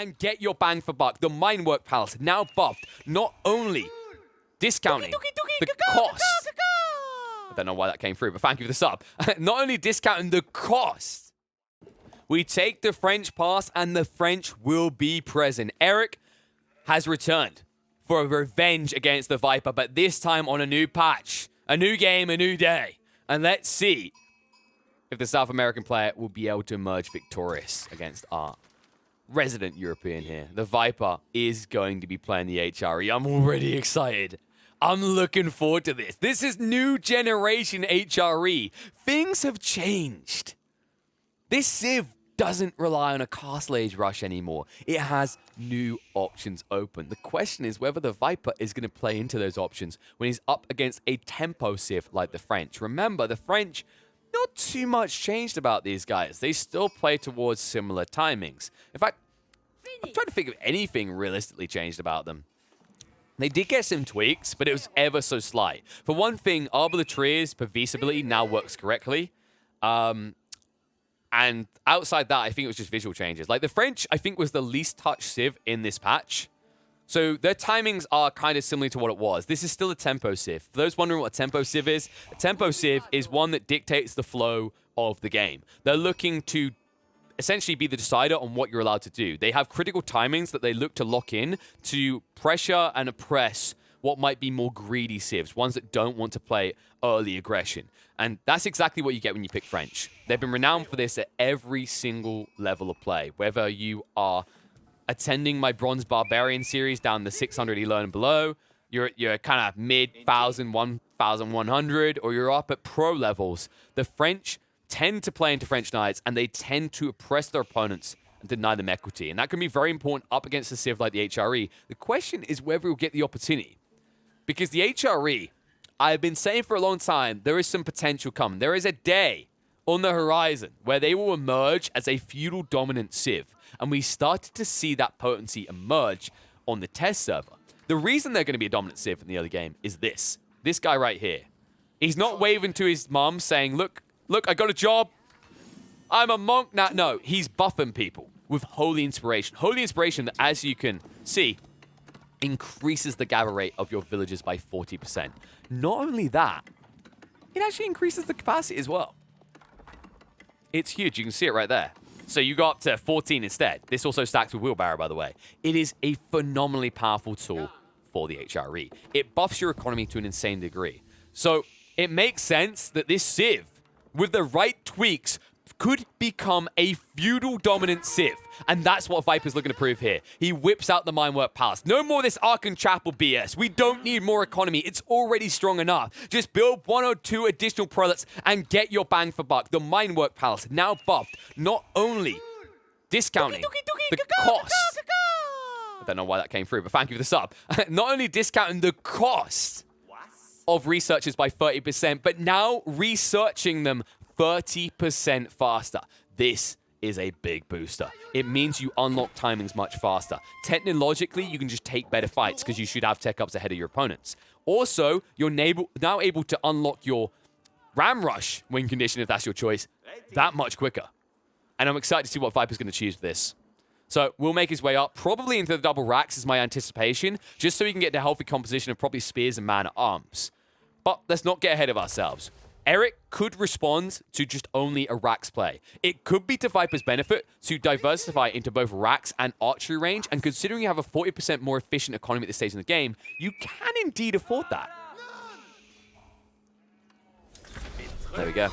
and get your bang for buck. The Minework Palace now buffed, not only discounting the cost. I don't know why that came through, but thank you for the sub. Not only discounting the cost, we take the French pass and the French will be present. Eric has returned for a revenge against the Viper, but this time on a new patch. A new game, a new day. And let's see if the South American player will be able to emerge victorious against our resident European here. The Viper is going to be playing the HRE. I'm already excited. I'm looking forward to this. This is new generation HRE. Things have changed. This Civ doesn't rely on a Castle Age rush anymore. It has new options open. The question is whether the Viper is going to play into those options when he's up against a tempo Civ like the French. Remember, the French, not too much changed about these guys. They still play towards similar timings. In fact, I'm trying to think of anything realistically changed about them. They did get some tweaks, but it was ever so slight. For one thing, Arbor of the Trees pervasivity now works correctly. And outside that, I think it was just visual changes. Like the French, I think, was the least touched Civ in this patch. So their timings are kind of similar to what it was. This is still a tempo Civ. For those wondering what a tempo Civ is, a tempo Civ is one that dictates the flow of the game. They're looking to essentially be the decider on what you're allowed to do. They have critical timings that they look to lock in to pressure and oppress what might be more greedy Civs, ones that don't want to play early aggression. And that's exactly what you get when you pick French. They've been renowned for this at every single level of play. Whether you are attending my Bronze Barbarian series down the 600 Learn and below, you're kind of mid-1000, 1100, or you're up at pro levels, the French tend to play into French Knights, and they tend to oppress their opponents and deny them equity. And that can be very important up against a Civ like the HRE. The question is whether we'll get the opportunity. Because the HRE, I've been saying for a long time, there is some potential coming. There is a day on the horizon where they will emerge as a feudal dominant Civ. And we started to see that potency emerge on the test server. The reason they're going to be a dominant Civ in the early game is this. This guy right here. He's not waving to his mum saying, look, I got a job. I'm a monk now. No, he's buffing people with Holy Inspiration. Holy Inspiration that, as you can see, increases the gather rate of your villagers by 40%. Not only that, it actually increases the capacity as well. It's huge. You can see it right there. So you go up to 14 instead. This also stacks with Wheelbarrow, by the way. It is a phenomenally powerful tool for the HRE. It buffs your economy to an insane degree. So it makes sense that this Civ, with the right tweaks, could become a feudal dominant Civ. And that's what Viper's looking to prove here. He whips out the Minework Palace. No more this Archon Chapel BS. We don't need more economy. It's already strong enough. Just build 1 or 2 additional prelates and get your bang for buck. The Minework Palace now buffed, not only discounting the cost. I don't know why that came through, but thank you for the sub. Not only discounting the cost of researchers by 30%, but now researching them 30% faster. This is a big booster. It means you unlock timings much faster. Technologically, you can just take better fights because you should have tech ups ahead of your opponents. Also, you're now able to unlock your Ram Rush win condition, if that's your choice, that much quicker. And I'm excited to see what Viper's going to choose for this. So we'll make his way up, probably into the double racks is my anticipation, just so he can get the healthy composition of probably spears and man-at-arms. But let's not get ahead of ourselves. Eric could respond to just only a racks play. It could be to Viper's benefit to diversify into both racks and archery range, and considering you have a 40% more efficient economy at this stage in the game, you can indeed afford that. There we go.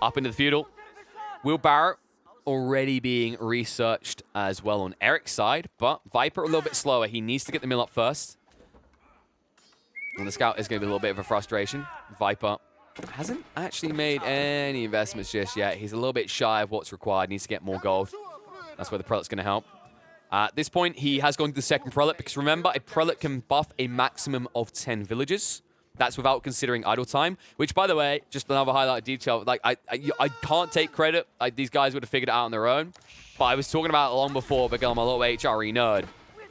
Up into the feudal. Wheelbarrow already being researched as well on Eric's side, but Viper a little bit slower. He needs to get the mill up first. And the scout is going to be a little bit of a frustration. Viper hasn't actually made any investments just yet. He's a little bit shy of what's required. Needs to get more gold. That's where the prelate's going to help. At this point, he has gone to the second prelate because remember, a prelate can buff a maximum of 10 villagers. That's without considering idle time, which, by the way, just another highlight detail. Like I can't take credit. These guys would have figured it out on their own. But I was talking about it long before because I'm a little HRE nerd.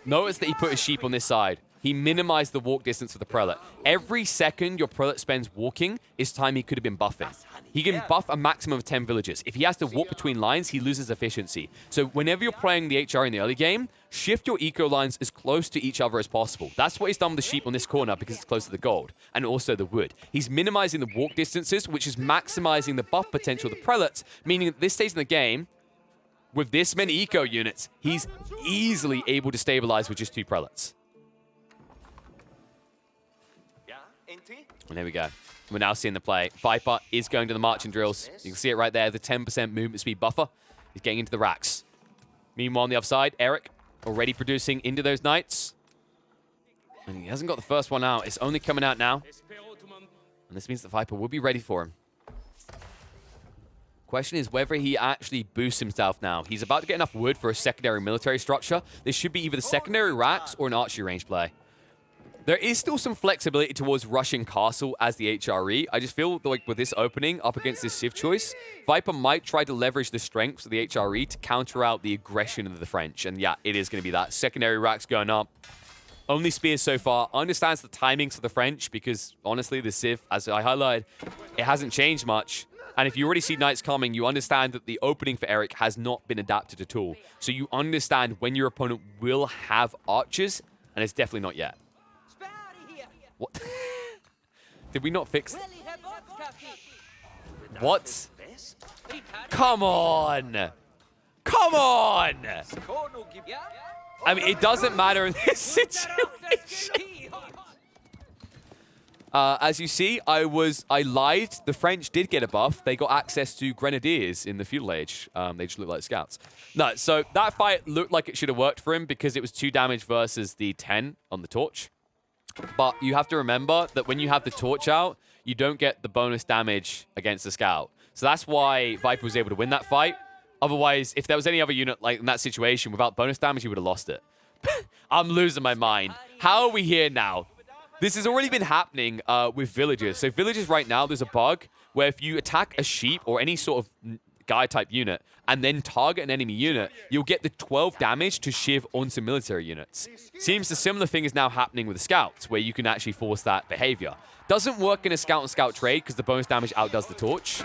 Notice that he put his sheep on this side. he minimized the walk distance for the prelate. Every second your prelate spends walking is time he could have been buffing. He can buff a maximum of 10 villagers. If he has to walk between lines, he loses efficiency. So whenever you're playing the HRE in the early game, shift your eco lines as close to each other as possible. That's what he's done with the sheep on this corner because it's close to the gold, and also the wood. He's minimizing the walk distances, which is maximizing the buff potential of the prelates, meaning that this stage in the game, with this many eco units, he's easily able to stabilize with just 2 prelates. And there we go. We're now seeing the play. Viper is going to the marching drills. You can see it right there, the 10% movement speed buffer. He's getting into the racks. Meanwhile, on the other side, Eric already producing into those knights. And he hasn't got the first one out. It's only coming out now. And this means that Viper will be ready for him. Question is whether he actually boosts himself now. He's about to get enough wood for a secondary military structure. This should be either the secondary racks or an archery range play. There is still some flexibility towards rushing castle as the HRE. I just feel like with this opening up against this Civ choice, Viper might try to leverage the strengths of the HRE to counter out the aggression of the French. And yeah, it is going to be that. Secondary racks going up. Only spears so far. Understands the timings of the French because, honestly, the Civ, as I highlighted, it hasn't changed much. And if you already see knights coming, you understand that the opening for Eric has not been adapted at all. So you understand when your opponent will have archers, and it's definitely not yet. What? Did we not fix... What? Come on! Come on! I mean, it doesn't matter in this situation. As you see, I lied. The French did get a buff. They got access to Grenadiers in the feudal age. They just look like scouts. No, so that fight looked like it should have worked for him because it was 2 damage versus the 10 on the torch. But you have to remember that when you have the torch out, you don't get the bonus damage against the scout. So that's why Viper was able to win that fight. Otherwise, if there was any other unit like in that situation without bonus damage, he would have lost it. I'm losing my mind. How are we here now? This has already been happening with villagers. So villagers right now, there's a bug where if you attack a sheep or any sort of guy-type unit and then target an enemy unit, you'll get the 12 damage to shiv onto military units. Seems a similar thing is now happening with the scouts, where you can actually force that behavior. Doesn't work in a scout-on-scout trade because the bonus damage outdoes the torch,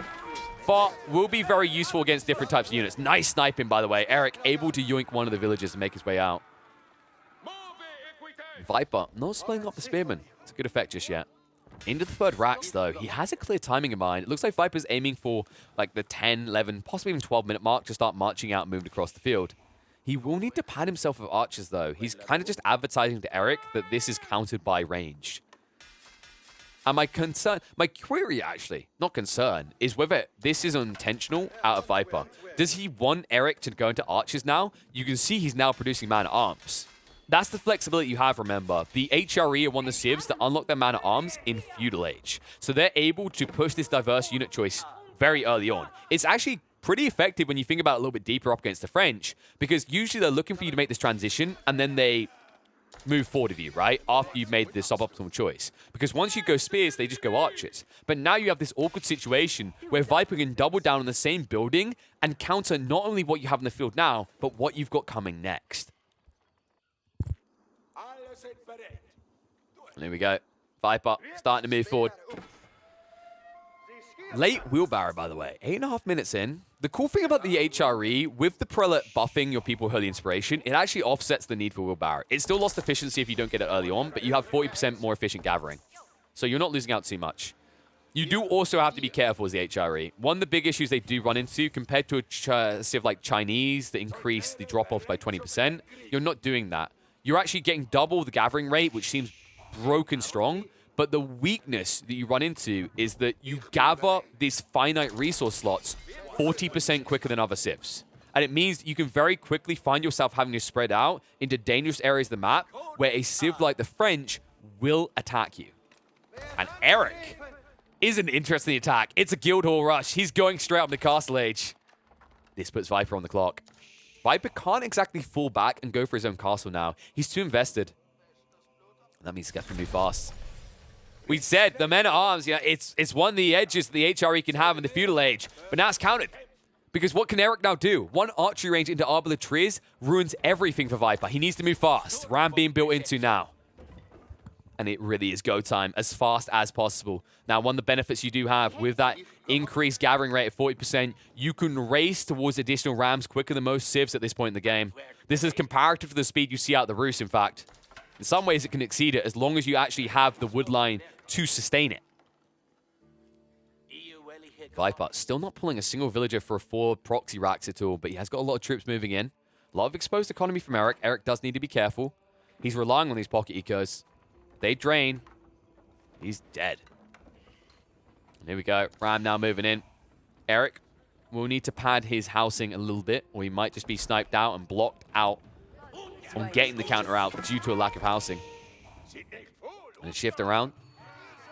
but will be very useful against different types of units. Nice sniping, by the way. Eric able to yoink one of the villagers and make his way out. Viper not splitting up the spearman. It's a good effect just yet. Into the third racks, though. He has a clear timing in mind. It looks like Viper's aiming for like the 10, 11, possibly even 12-minute mark to start marching out and moving across the field. He will need to pad himself with archers, though. He's kind of just advertising to Eric that this is countered by range. And my query actually, not concern, is whether this is intentional out of Viper. Does he want Eric to go into archers now? You can see he's now producing man-at-arms. That's the flexibility you have, remember. The HRE are one of the civs that unlock their man-at-arms in feudal age. So they're able to push this diverse unit choice very early on. It's actually pretty effective when you think about it a little bit deeper up against the French, because usually they're looking for you to make this transition and then they move forward of you, right? After you've made the suboptimal choice. Because once you go spears, they just go archers. But now you have this awkward situation where Viper can double down on the same building and counter not only what you have in the field now, but what you've got coming next. There we go. Viper starting to move forward. Late wheelbarrow, by the way. 8.5 minutes in. The cool thing about the HRE, with the prelate buffing your people Holy Inspiration, it actually offsets the need for wheelbarrow. It still lost efficiency if you don't get it early on, but you have 40% more efficient gathering. So you're not losing out too much. You do also have to be careful as the HRE. One of the big issues they do run into, compared to a civ like Chinese that increase the drop-off by 20%, you're not doing that. You're actually getting double the gathering rate, which seems broken strong, but the weakness that you run into is that you gather these finite resource slots 40% quicker than other civs. And it means you can very quickly find yourself having to spread out into dangerous areas of the map where a civ like the French will attack you. And Eric is an interesting attack. It's a Guildhall rush. He's going straight up the castle age. This puts Viper on the clock. Viper can't exactly fall back and go for his own castle now. He's too invested. That means he's got to move fast. We said the men-at-arms, you know, it's one of the edges that the HRE can have in the feudal age, but now it's counted. Because what can Eric now do? One archery range into Arbor Trees ruins everything for Viper. He needs to move fast. Ram being built into now. And it really is go time as fast as possible. Now, one of the benefits you do have with that increased gathering rate of 40%, you can race towards additional rams quicker than most civs at this point in the game. This is comparative to the speed you see out the roost, in fact. In some ways, it can exceed it as long as you actually have the wood line to sustain it. Viper still not pulling a single villager for 4 proxy racks at all, but he has got a lot of troops moving in. A lot of exposed economy from Eric. Eric does need to be careful. He's relying on these pocket ecos. They drain. He's dead. And here we go. Ram now moving in. Eric will need to pad his housing a little bit, or he might just be sniped out and blocked out on getting the counter out due to a lack of housing. And shift around.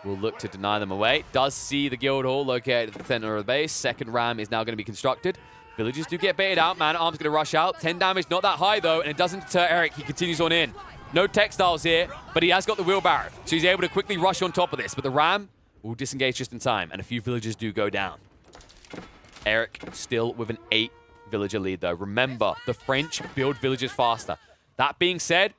We'll look to deny them away. Does see the guild hall located at the center of the base. Second ram is now going to be constructed. Villagers do get baited out. Man-at-arms going to rush out. 10 damage, not that high though, and it doesn't deter Eric. He continues on in. No textiles here, but he has got the wheelbarrow, so he's able to quickly rush on top of this. But the ram will disengage just in time, and a few villagers do go down. Eric still with an 8 villager lead though. Remember, the French build villagers faster. That being said,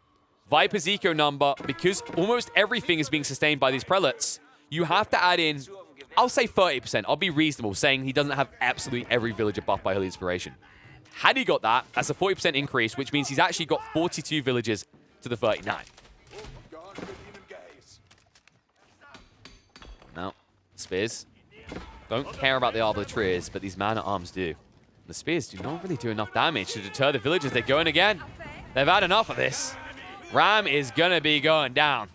Viper's eco number, because almost everything is being sustained by these prelates, you have to add in, I'll say 30%. I'll be reasonable, saying he doesn't have absolutely every villager buffed by Holy Inspiration. Had he got that, that's a 40% increase, which means he's actually got 42 villagers to the 39. Now, spears don't care about the Arbiters, but these man-at-arms do. The spears do not really do enough damage to deter the villagers. They're going again. They've had enough of this. Ram is going to be going down.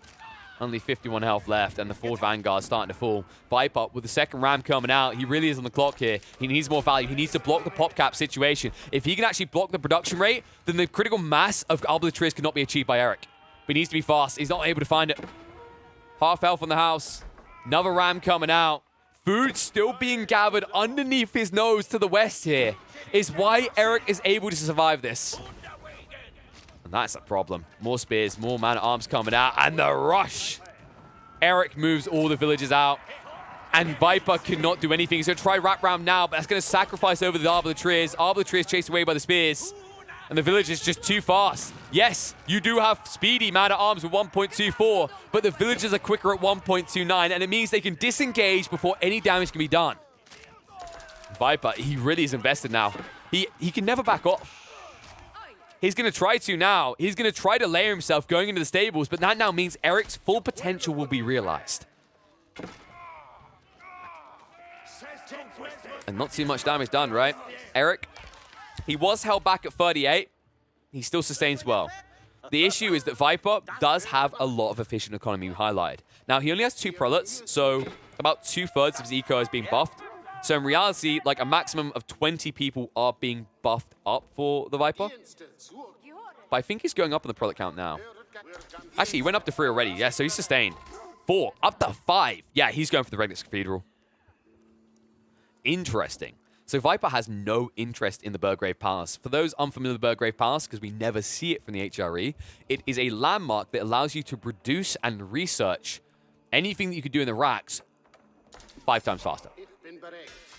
Only 51 health left, and the forward vanguard starting to fall. Viper, with the second ram coming out, he really is on the clock here. He needs more value. He needs to block the pop cap situation. If he can actually block the production rate, then the critical mass of Arbiters cannot be achieved by Eric. But he needs to be fast. He's not able to find it. Half health on the house. Another ram coming out. Food still being gathered underneath his nose to the west here is why Eric is able to survive this. And that's a problem. More spears, more man-at-arms coming out, and the rush. Eric moves all the villagers out, and Viper cannot do anything. He's going to try wrap round now, but that's going to sacrifice over the Arbiters. Arbiters chased away by the spears, and the village is just too fast. Yes, you do have speedy man-at-arms with 1.24, but the villagers are quicker at 1.29, and it means they can disengage before any damage can be done. Viper, he really is invested now. He can never back off. He's going to try to now. He's going to try to layer himself going into the stables, but that now means Eric's full potential will be realized. And not too much damage done, right? Eric, he was held back at 38. He still sustains well. The issue is that Viper does have a lot of efficient economy highlighted. Now, he only has 2 prelates, so about 2/3 of his eco is being buffed. So in reality, like a maximum of 20 people are being buffed up for the Viper. But I think he's going up on the prelate count now. Actually, he went up to 3 already. Yeah, so he's sustained. 4, up to 5. Yeah, he's going for the Regnix Cathedral. Interesting. So Viper has no interest in the Burgrave Palace. For those unfamiliar with the Burgrave Palace, because we never see it from the HRE, it is a landmark that allows you to produce and research anything that you could do in the racks 5 times faster.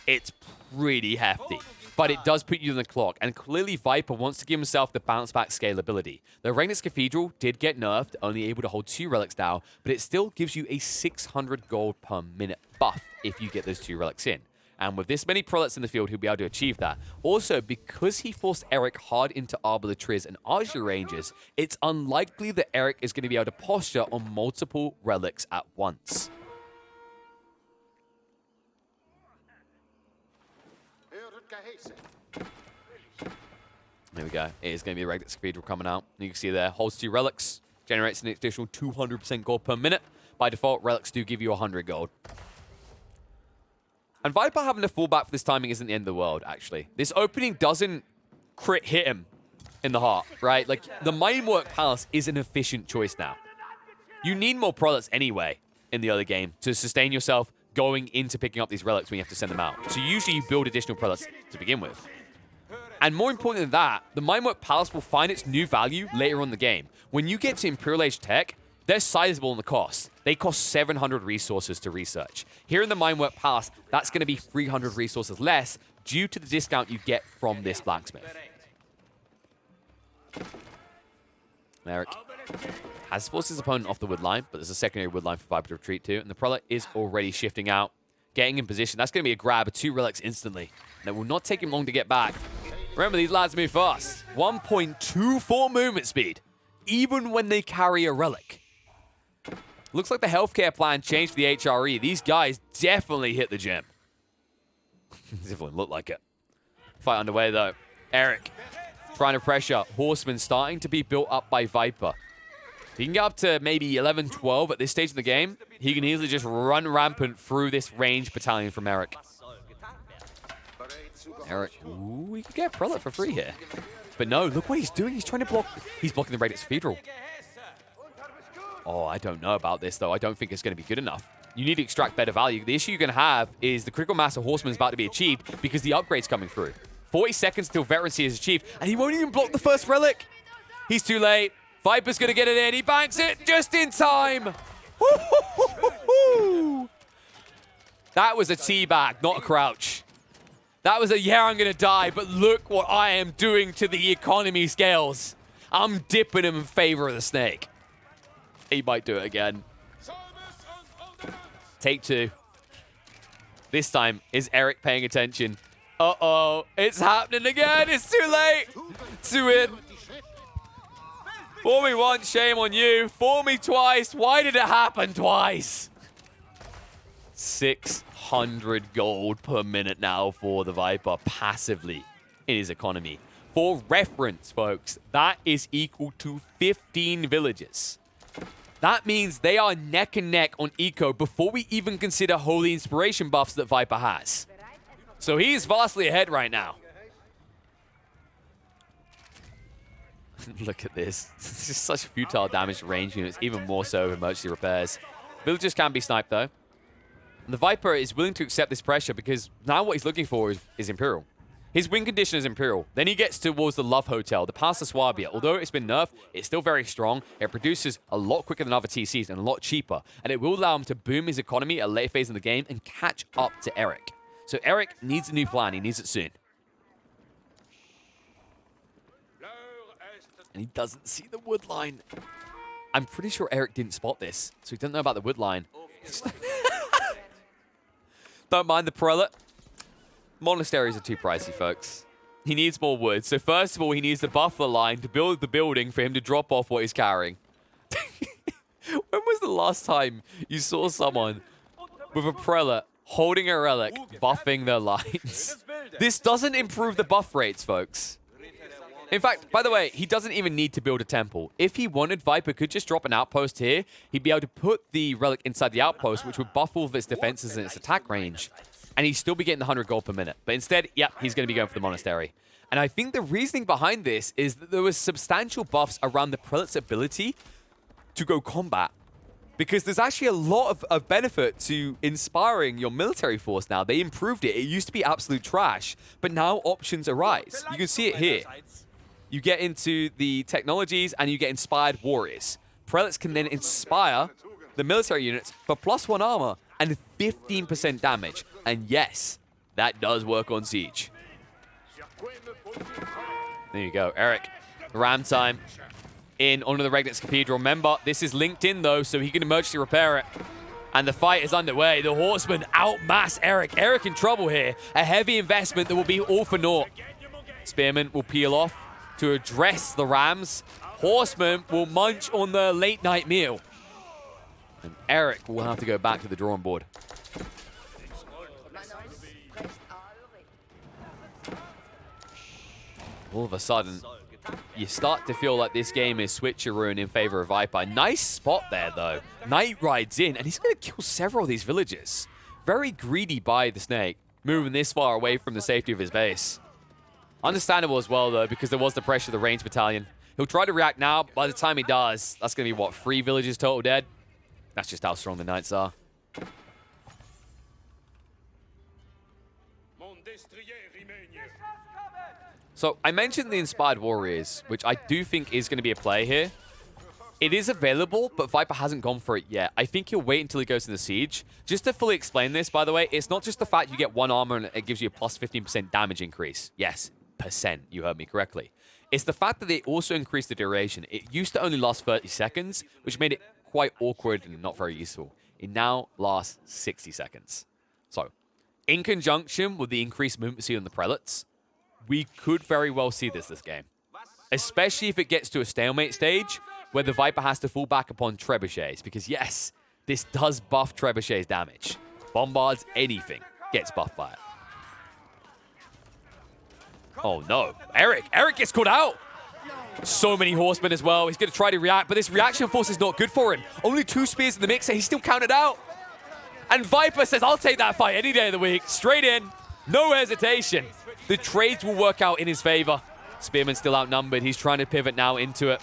It's pretty hefty, but it does put you on the clock, and clearly Viper wants to give himself the bounce back scalability. The Regnix Cathedral did get nerfed, only able to hold 2 relics now, but it still gives you a 600 gold per minute buff if you get those 2 relics in. And with this many prelates in the field, he'll be able to achieve that. Also, because he forced Eric hard into Arbiters and Archer ranges, it's unlikely that Eric is going to be able to posture on multiple relics at once. There we go. It is going to be a Regnix Cathedral coming out. You can see there, holds 2 relics, generates an additional 200% gold per minute. By default, relics do give you 100 gold. And Viper having to fall back for this timing isn't the end of the world, actually. This opening doesn't crit hit him in the heart, right? Like, the Minework Palace is an efficient choice now. You need more prelates anyway in the other game to sustain yourself going into picking up these relics when you have to send them out. So usually you build additional prelates to begin with. And more important than that, the Minework Palace will find its new value later on in the game. When you get to Imperial Age tech, they're sizable in the cost. They cost 700 resources to research. Here in the Minework Palace, that's going to be 300 resources less due to the discount you get from this blacksmith. Eric has forced his opponent off the wood line, but there's a secondary wood line for Viper to retreat to, and the Prelate is already shifting out, getting in position. That's going to be a grab of 2 relics instantly, and it will not take him long to get back. Remember, these lads move fast. 1.24 movement speed, even when they carry a relic. Looks like the healthcare plan changed for the HRE. These guys definitely hit the gym. Definitely look like it. Fight underway, though. Eric trying to pressure. Horseman starting to be built up by Viper. If he can get up to maybe 11, 12 at this stage of the game, he can easily just run rampant through this range battalion from Eric. Eric, ooh, he could get a Prelate for free here. But no, look what he's doing. He's trying to block. He's blocking the Radiant's Cathedral. Oh, I don't know about this, though. I don't think it's going to be good enough. You need to extract better value. The issue you're going to have is the critical mass of Horseman is about to be achieved because the upgrade's coming through. 40 seconds till veterancy is achieved, and he won't even block the first relic. He's too late. Viper's going to get it in. He banks it just in time. That was a teabag, not a crouch. That was a, yeah, I'm going to die, but look what I am doing to the economy scales. I'm dipping him in favor of the snake. He might do it again. Take 2. This time, is Eric paying attention? Uh-oh, it's happening again. It's too late. 2 in. Fool me once, shame on you. Fool me twice. Why did it happen twice? 600 gold per minute now for the Viper passively in his economy. For reference, folks, that is equal to 15 villages. That means they are neck and neck on eco before we even consider holy inspiration buffs that Viper has. So he is vastly ahead right now. Look at this. This is such futile damage to range units, even more so with emergency repairs. Villagers can be sniped, though. And the Viper is willing to accept this pressure because now what he's looking for is Imperial. His win condition is Imperial. Then he gets towards the Love Hotel, the Palace of Swabia. Although it's been nerfed, it's still very strong. It produces a lot quicker than other TCs and a lot cheaper. And it will allow him to boom his economy at a later phase in the game and catch up to Eric. So Eric needs a new plan. He needs it soon. And he doesn't see the wood line. I'm pretty sure Eric didn't spot this, so he doesn't know about the wood line. Don't mind the Prelate. Monasteries are too pricey, folks. He needs more wood. So first of all, he needs to buff the line to build the building for him to drop off what he's carrying. When was the last time you saw someone with a Prelate holding a relic, buffing their lines? This doesn't improve the buff rates, folks. In fact, by the way, he doesn't even need to build a temple. If he wanted, Viper could just drop an outpost here. He'd be able to put the relic inside the outpost, which would buff all of its defenses and its attack range. And he'd still be getting the 100 gold per minute. But instead, yep, he's going to be going for the monastery. And I think the reasoning behind this is that there was substantial buffs around the Prelate's ability to go combat. Because there's actually a lot of benefit to inspiring your military force now. They improved it. It used to be absolute trash. But now options arise. You can see it here. You get into the technologies and you get inspired warriors. Prelates can then inspire the military units for +1 armor and 15% damage. And yes, that does work on siege. There you go, Eric. Ram time in onto the Radiant's Cathedral. Remember, this is linked in though, so he can emergency repair it. And the fight is underway. The Horsemen outmass Eric. Eric in trouble here. A heavy investment that will be all for naught. Spearman will peel off to address the Rams. Horsemen will munch on the late night meal. And Eric will have to go back to the drawing board. All of a sudden, you start to feel like this game is switcheroo in favor of Viper. Nice spot there, though. Knight rides in, and he's going to kill several of these villagers. Very greedy by the Snake, moving this far away from the safety of his base. Understandable as well, though, because there was the pressure of the range battalion. He'll try to react now. By the time he does, that's going to be, what, 3 villages total dead? That's just how strong the Knights are. So, I mentioned the Inspired Warriors, which I do think is going to be a play here. It is available, but Viper hasn't gone for it yet. I think he'll wait until he goes to the Siege. Just to fully explain this, by the way, it's not just the fact you get 1 armor and it gives you a +15% damage increase. Yes, %, you heard me correctly. It's the fact that they also increased the duration. It used to only last 30 seconds, which made it quite awkward and not very useful. It now lasts 60 seconds. So, in conjunction with the increased movement speed on the prelates, we could very well see this game. Especially if it gets to a stalemate stage where the Viper has to fall back upon trebuchets. Because yes, this does buff trebuchets damage. Bombards, anything gets buffed by it. Oh no, Eric gets caught out. So many horsemen as well. He's going to try to react, but this reaction force is not good for him. Only 2 spears in the mix, and he's still counted out. And Viper says, I'll take that fight any day of the week. Straight in, no hesitation. The trades will work out in his favor. Spearman's still outnumbered. He's trying to pivot now into it.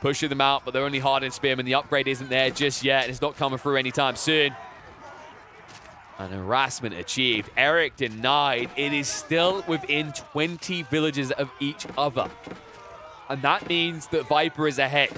Pushing them out, but they're only hardened Spearman. The upgrade isn't there just yet, and it's not coming through anytime soon. An harassment achieved. Eric denied. It is still within 20 villages of each other. And that means that Viper is ahead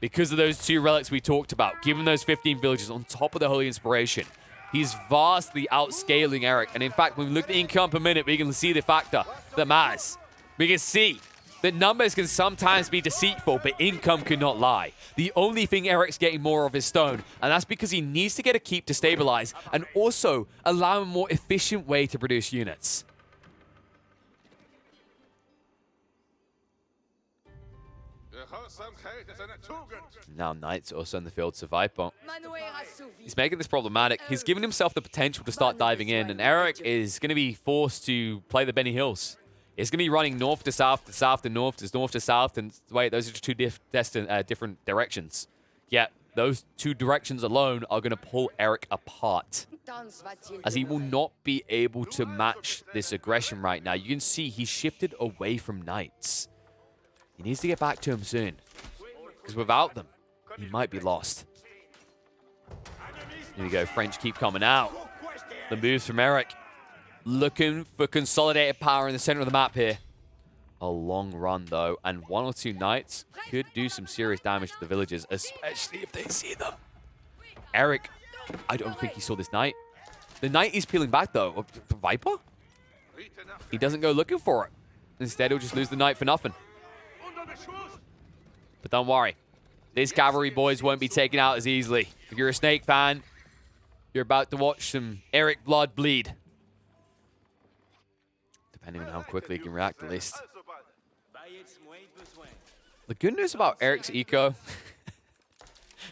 because of those 2 relics we talked about. Given those 15 villages on top of the Holy Inspiration, he's vastly outscaling Eric. And in fact, when we look at the income per minute, we can see the factor that matters. We can see that numbers can sometimes be deceitful, but income cannot lie. The only thing Eric's getting more of is stone, and that's because he needs to get a keep to stabilize and also allow a more efficient way to produce units. Now Knight's also in the field to Viper. He's making this problematic. He's given himself the potential to start diving in, and Eric is going to be forced to play the Benny Hills. It's going to be running north to south to north to south, and wait, those are just 2 different directions. Yet, those 2 directions alone are going to pull Eric apart, as he will not be able to match this aggression right now. You can see he shifted away from Knights. He needs to get back to him soon, because without them, he might be lost. Here we go, French keep coming out. The moves from Eric. Looking for consolidated power in the center of the map here. A long run, though, and 1 or 2 Knights could do some serious damage to the villagers, especially if they see them. Eric, I don't think he saw this Knight. The Knight is peeling back, though. The Viper? He doesn't go looking for it. Instead, he'll just lose the Knight for nothing. But don't worry. These cavalry boys won't be taken out as easily. If you're a Snake fan, you're about to watch some Eric blood bleed. Depending on how quickly he can react, at least. The good news about Eric's eco...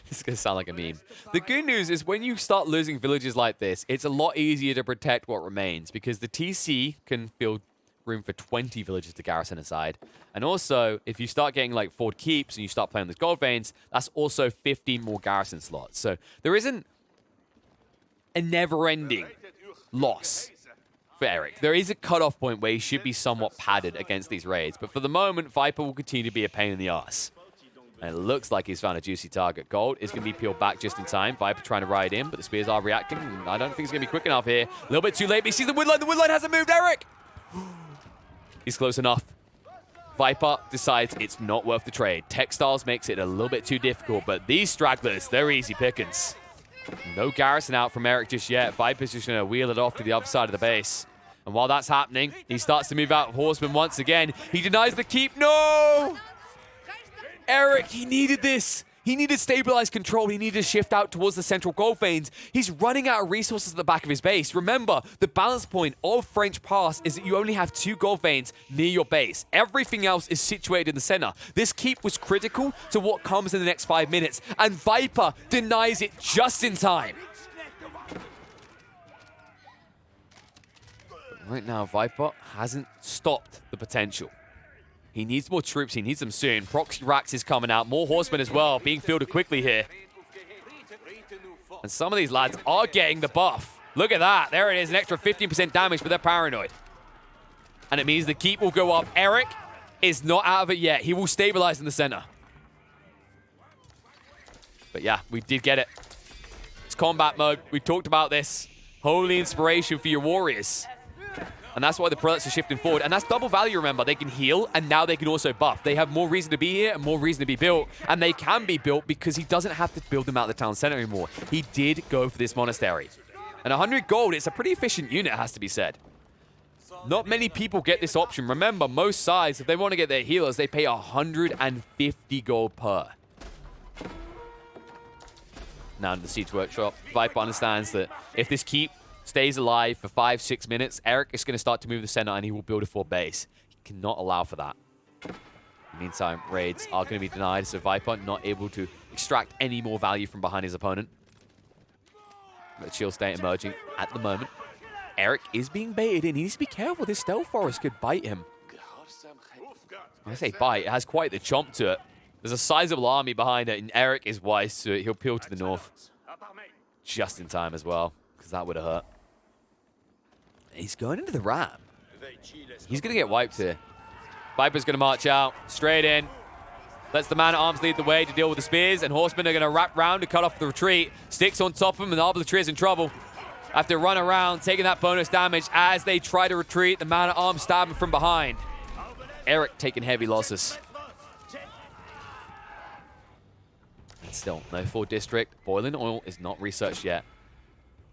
this is going to sound like a meme. The good news is when you start losing villages like this, it's a lot easier to protect what remains, because the TC can fill room for 20 villages to garrison aside. And also, if you start getting like forward keeps and you start playing with gold veins, that's also 15 more garrison slots. So there isn't a never-ending loss for Eric. There is a cutoff point where he should be somewhat padded against these raids, but for the moment, Viper will continue to be a pain in the ass. And it looks like he's found a juicy target. Gold is going to be peeled back just in time. Viper trying to ride in, but the spears are reacting. I don't think he's going to be quick enough here. A little bit too late, but he sees the woodline. The woodline hasn't moved, Eric! He's close enough. Viper decides it's not worth the trade. Textiles makes it a little bit too difficult, but these stragglers, they're easy pickings. No garrison out from Eric just yet. Viper's just going to wheel it off to the other side of the base. And while that's happening, he starts to move out of horsemen once again. He denies the keep. No! Eric, he needed this. He needed stabilized control. He needed to shift out towards the central gold veins. He's running out of resources at the back of his base. Remember, the balance point of French Pass is that you only have 2 gold veins near your base. Everything else is situated in the center. This keep was critical to what comes in the next 5 minutes, and Viper denies it just in time. Right now, Viper hasn't stopped the potential. He needs more troops. He needs them soon. Proxy Rax is coming out. More horsemen as well, being fielded quickly here. And some of these lads are getting the buff. Look at that. There it is, an extra 15% damage, but they're paranoid. And it means the keep will go up. Eric is not out of it yet. He will stabilize in the center. But yeah, we did get it. It's combat mode. We talked about this. Holy inspiration for your warriors. And that's why the prelates are shifting forward. And that's double value, remember. They can heal, and now they can also buff. They have more reason to be here and more reason to be built. And they can be built because he doesn't have to build them out of the town center anymore. He did go for this monastery. And 100 gold, it's a pretty efficient unit, has to be said. Not many people get this option. Remember, most sides, if they want to get their healers, they pay 150 gold per. Now in the Siege Workshop, Viper understands that if this keep stays alive for 5-6 minutes, Eric is going to start to move the center and he will build a full base. He cannot allow for that. In the meantime, raids are going to be denied, so Viper not able to extract any more value from behind his opponent. But Shield State emerging at the moment. Eric is being baited in. He needs to be careful. This Stealth Forest could bite him. When I say bite, it has quite the chomp to it. There's a sizable army behind it, and Eric is wise, so he'll peel to the north. Just in time as well, because that would have hurt. He's going into the Ram. He's going to get wiped here. Viper's going to march out, straight in. Lets the man-at-arms lead the way to deal with the spears, and Horsemen are going to wrap round to cut off the retreat. Sticks on top of him, and Arbitrary is in trouble. Have to run around, taking that bonus damage as they try to retreat. The man-at-arms stab him from behind. Eric taking heavy losses. And still, no full district. Boiling oil is not researched yet.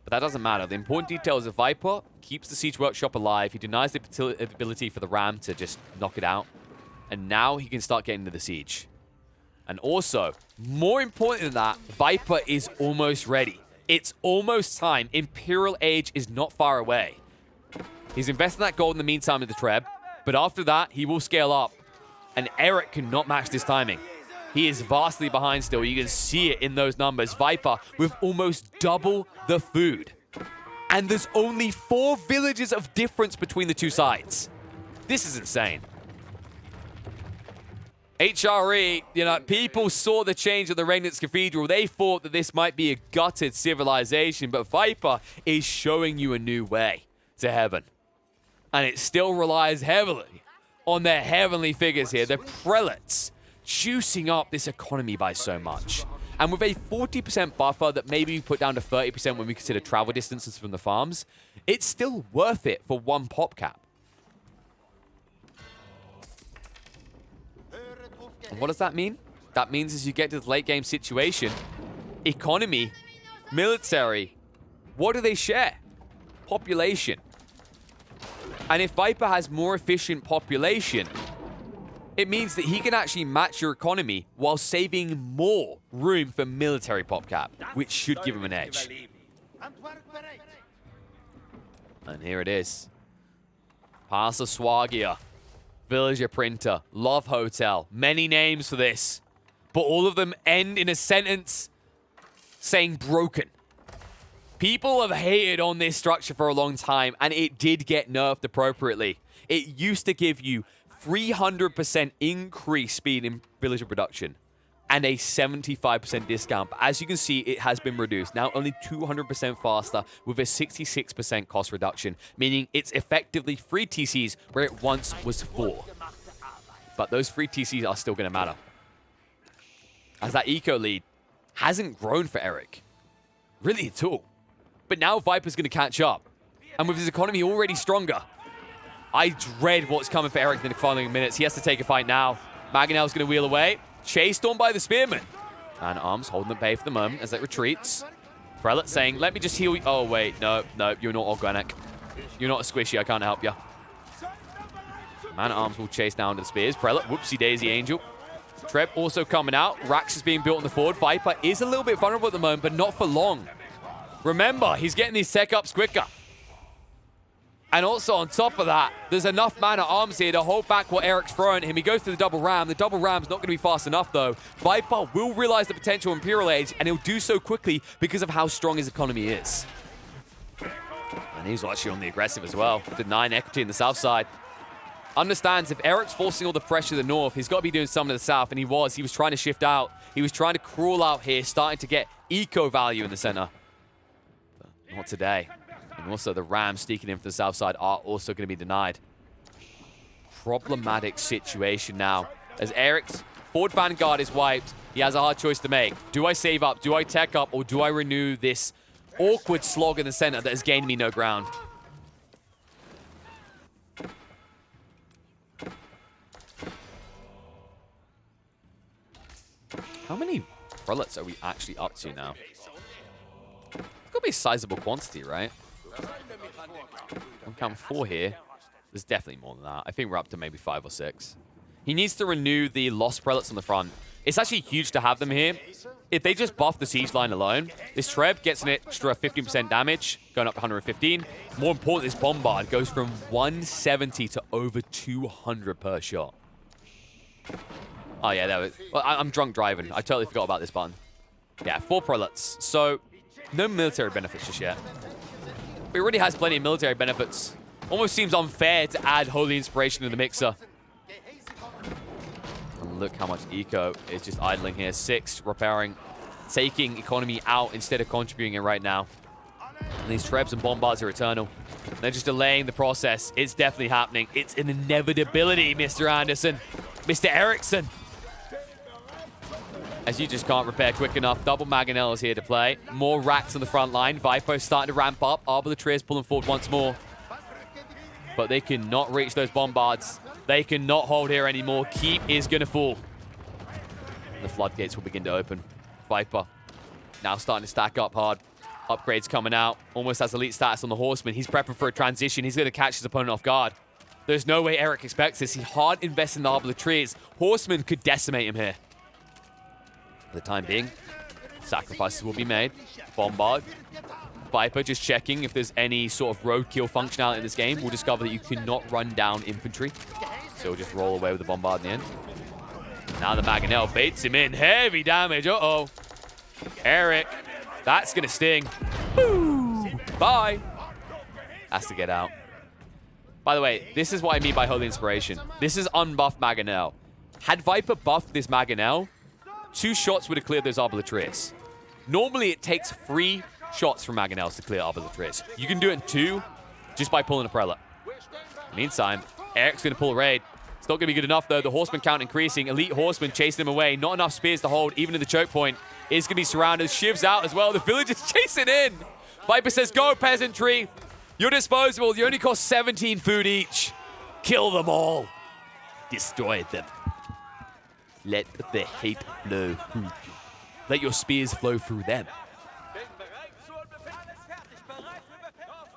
But that doesn't matter. The important detail is that Viper keeps the Siege Workshop alive. He denies the ability for the Ram to just knock it out. And now he can start getting to the Siege. And also, more important than that, Viper is almost ready. It's almost time. Imperial Age is not far away. He's invested that gold in the meantime with the Treb, but after that, he will scale up. And Eric cannot match this timing. He is vastly behind still. You can see it in those numbers. Viper with almost double the food. And there's only 4 villages of difference between the two sides. This is insane. HRE, you know, people saw the change of the Regnitz Cathedral. They thought that this might be a gutted civilization, but Viper is showing you a new way to heaven. And it still relies heavily on their heavenly figures here, the prelates, juicing up this economy by so much. And with a 40% buffer that maybe we put down to 30% when we consider travel distances from the farms, it's still worth it for 1 pop cap. And what does that mean? That means as you get to the late game situation, economy, military, what do they share? Population. And if Viper has more efficient population, it means that he can actually match your economy while saving more room for military pop cap, which should give him an edge. And here it is. Pass of Swagia. Villager Printer, Love Hotel, many names for this, but all of them end in a sentence saying broken. People have hated on this structure for a long time, and it did get nerfed appropriately. It used to give you 300% increased speed in villager production and a 75% discount. But as you can see, it has been reduced. Now only 200% faster with a 66% cost reduction, meaning it's effectively 3 TCs where it once was 4. But those 3 TCs are still going to matter, as that eco lead hasn't grown for Eric, really at all. But now Viper's going to catch up. And with his economy already stronger, I dread what's coming for Eric in the following minutes. He has to take a fight now. Mangonel's going to wheel away. Chased on by the Spearman. And Arms holding the bay for the moment as it retreats. Prelate saying, let me just heal you. Oh, wait. No, you're not organic. You're not a squishy. I can't help you. Man-at-Arms will chase down to the spears. Prelate, whoopsie daisy angel. Treb also coming out. Rax is being built on the forward. Viper is a little bit vulnerable at the moment, but not for long. Remember, he's getting these tech ups quicker. And also on top of that, there's enough man-at-arms here to hold back what Eric's throwing at him. He goes to the double ram. The double ram's not going to be fast enough, though. Viper will realize the potential Imperial Age, and he'll do so quickly because of how strong his economy is. And he's actually on the aggressive as well, denying equity in the south side. Understands if Eric's forcing all the pressure to the north, he's got to be doing something to the south, and he was. He was trying to shift out. He was trying to crawl out here, starting to get eco value in the center. But not today. And also the Rams sneaking in from the south side are also going to be denied. Problematic situation now. As Eric's forward vanguard is wiped, he has a hard choice to make. Do I save up? Do I tech up? Or do I renew this awkward slog in the center that has gained me no ground? How many prelates are we actually up to now? It's got to be a sizable quantity, right? I'm counting 4 here. There's definitely more than that. I think we're up to maybe 5 or 6. He needs to renew the Lost Prelates on the front. It's actually huge to have them here. If they just buff the siege line alone, this Treb gets an extra 15% damage, going up to 115. More important, this Bombard goes from 170 to over 200 per shot. Oh, yeah, that was... Well, I'm drunk driving. I totally forgot about this button. Yeah, 4 Prelates. So, no military benefits just yet. But it already has plenty of military benefits. Almost seems unfair to add Holy Inspiration to the mixer. And look how much eco is just idling here. 6 repairing, taking economy out instead of contributing it right now. And these Trebs and Bombards are eternal. They're just delaying the process. It's definitely happening. It's an inevitability, Mr. Anderson. Mr. Erickson. As you just can't repair quick enough. Double Mangonel is here to play. More racks on the front line. Viper starting to ramp up. Arbiter pulling forward once more. But they cannot reach those Bombards. They cannot hold here anymore. Keep is going to fall. The floodgates will begin to open. Viper now starting to stack up hard. Upgrades coming out. Almost has elite status on the Horseman. He's prepping for a transition. He's going to catch his opponent off guard. There's no way Eric expects this. He hard invests in the Arbiter. Horseman could decimate him here. For the time being, sacrifices will be made. Bombard. Viper just checking if there's any sort of roadkill functionality in this game. We'll discover that you cannot run down infantry. So we'll just roll away with the Bombard in the end. Now the Mangonel baits him in. Heavy damage. Uh-oh. Eric. That's going to sting. Boo! Bye. Has to get out. By the way, this is what I mean by Holy Inspiration. This is unbuffed Mangonel. Had Viper buffed this Mangonel, 2 shots would have cleared those Arbiters. Normally, it takes 3 shots from Mangonels to clear Arbiters. You can do it in 2 just by pulling a Prelate. Meantime, Eric's going to pull a raid. It's not going to be good enough, though. The Horseman count increasing. Elite Horseman chasing him away. Not enough spears to hold, even in the choke point. Is going to be surrounded. Shiv's out as well. The village is chasing in. Viper says, go, peasantry. You're disposable. You only cost 17 food each. Kill them all. Destroy them. Let the hate flow through you. Let your spears flow through them.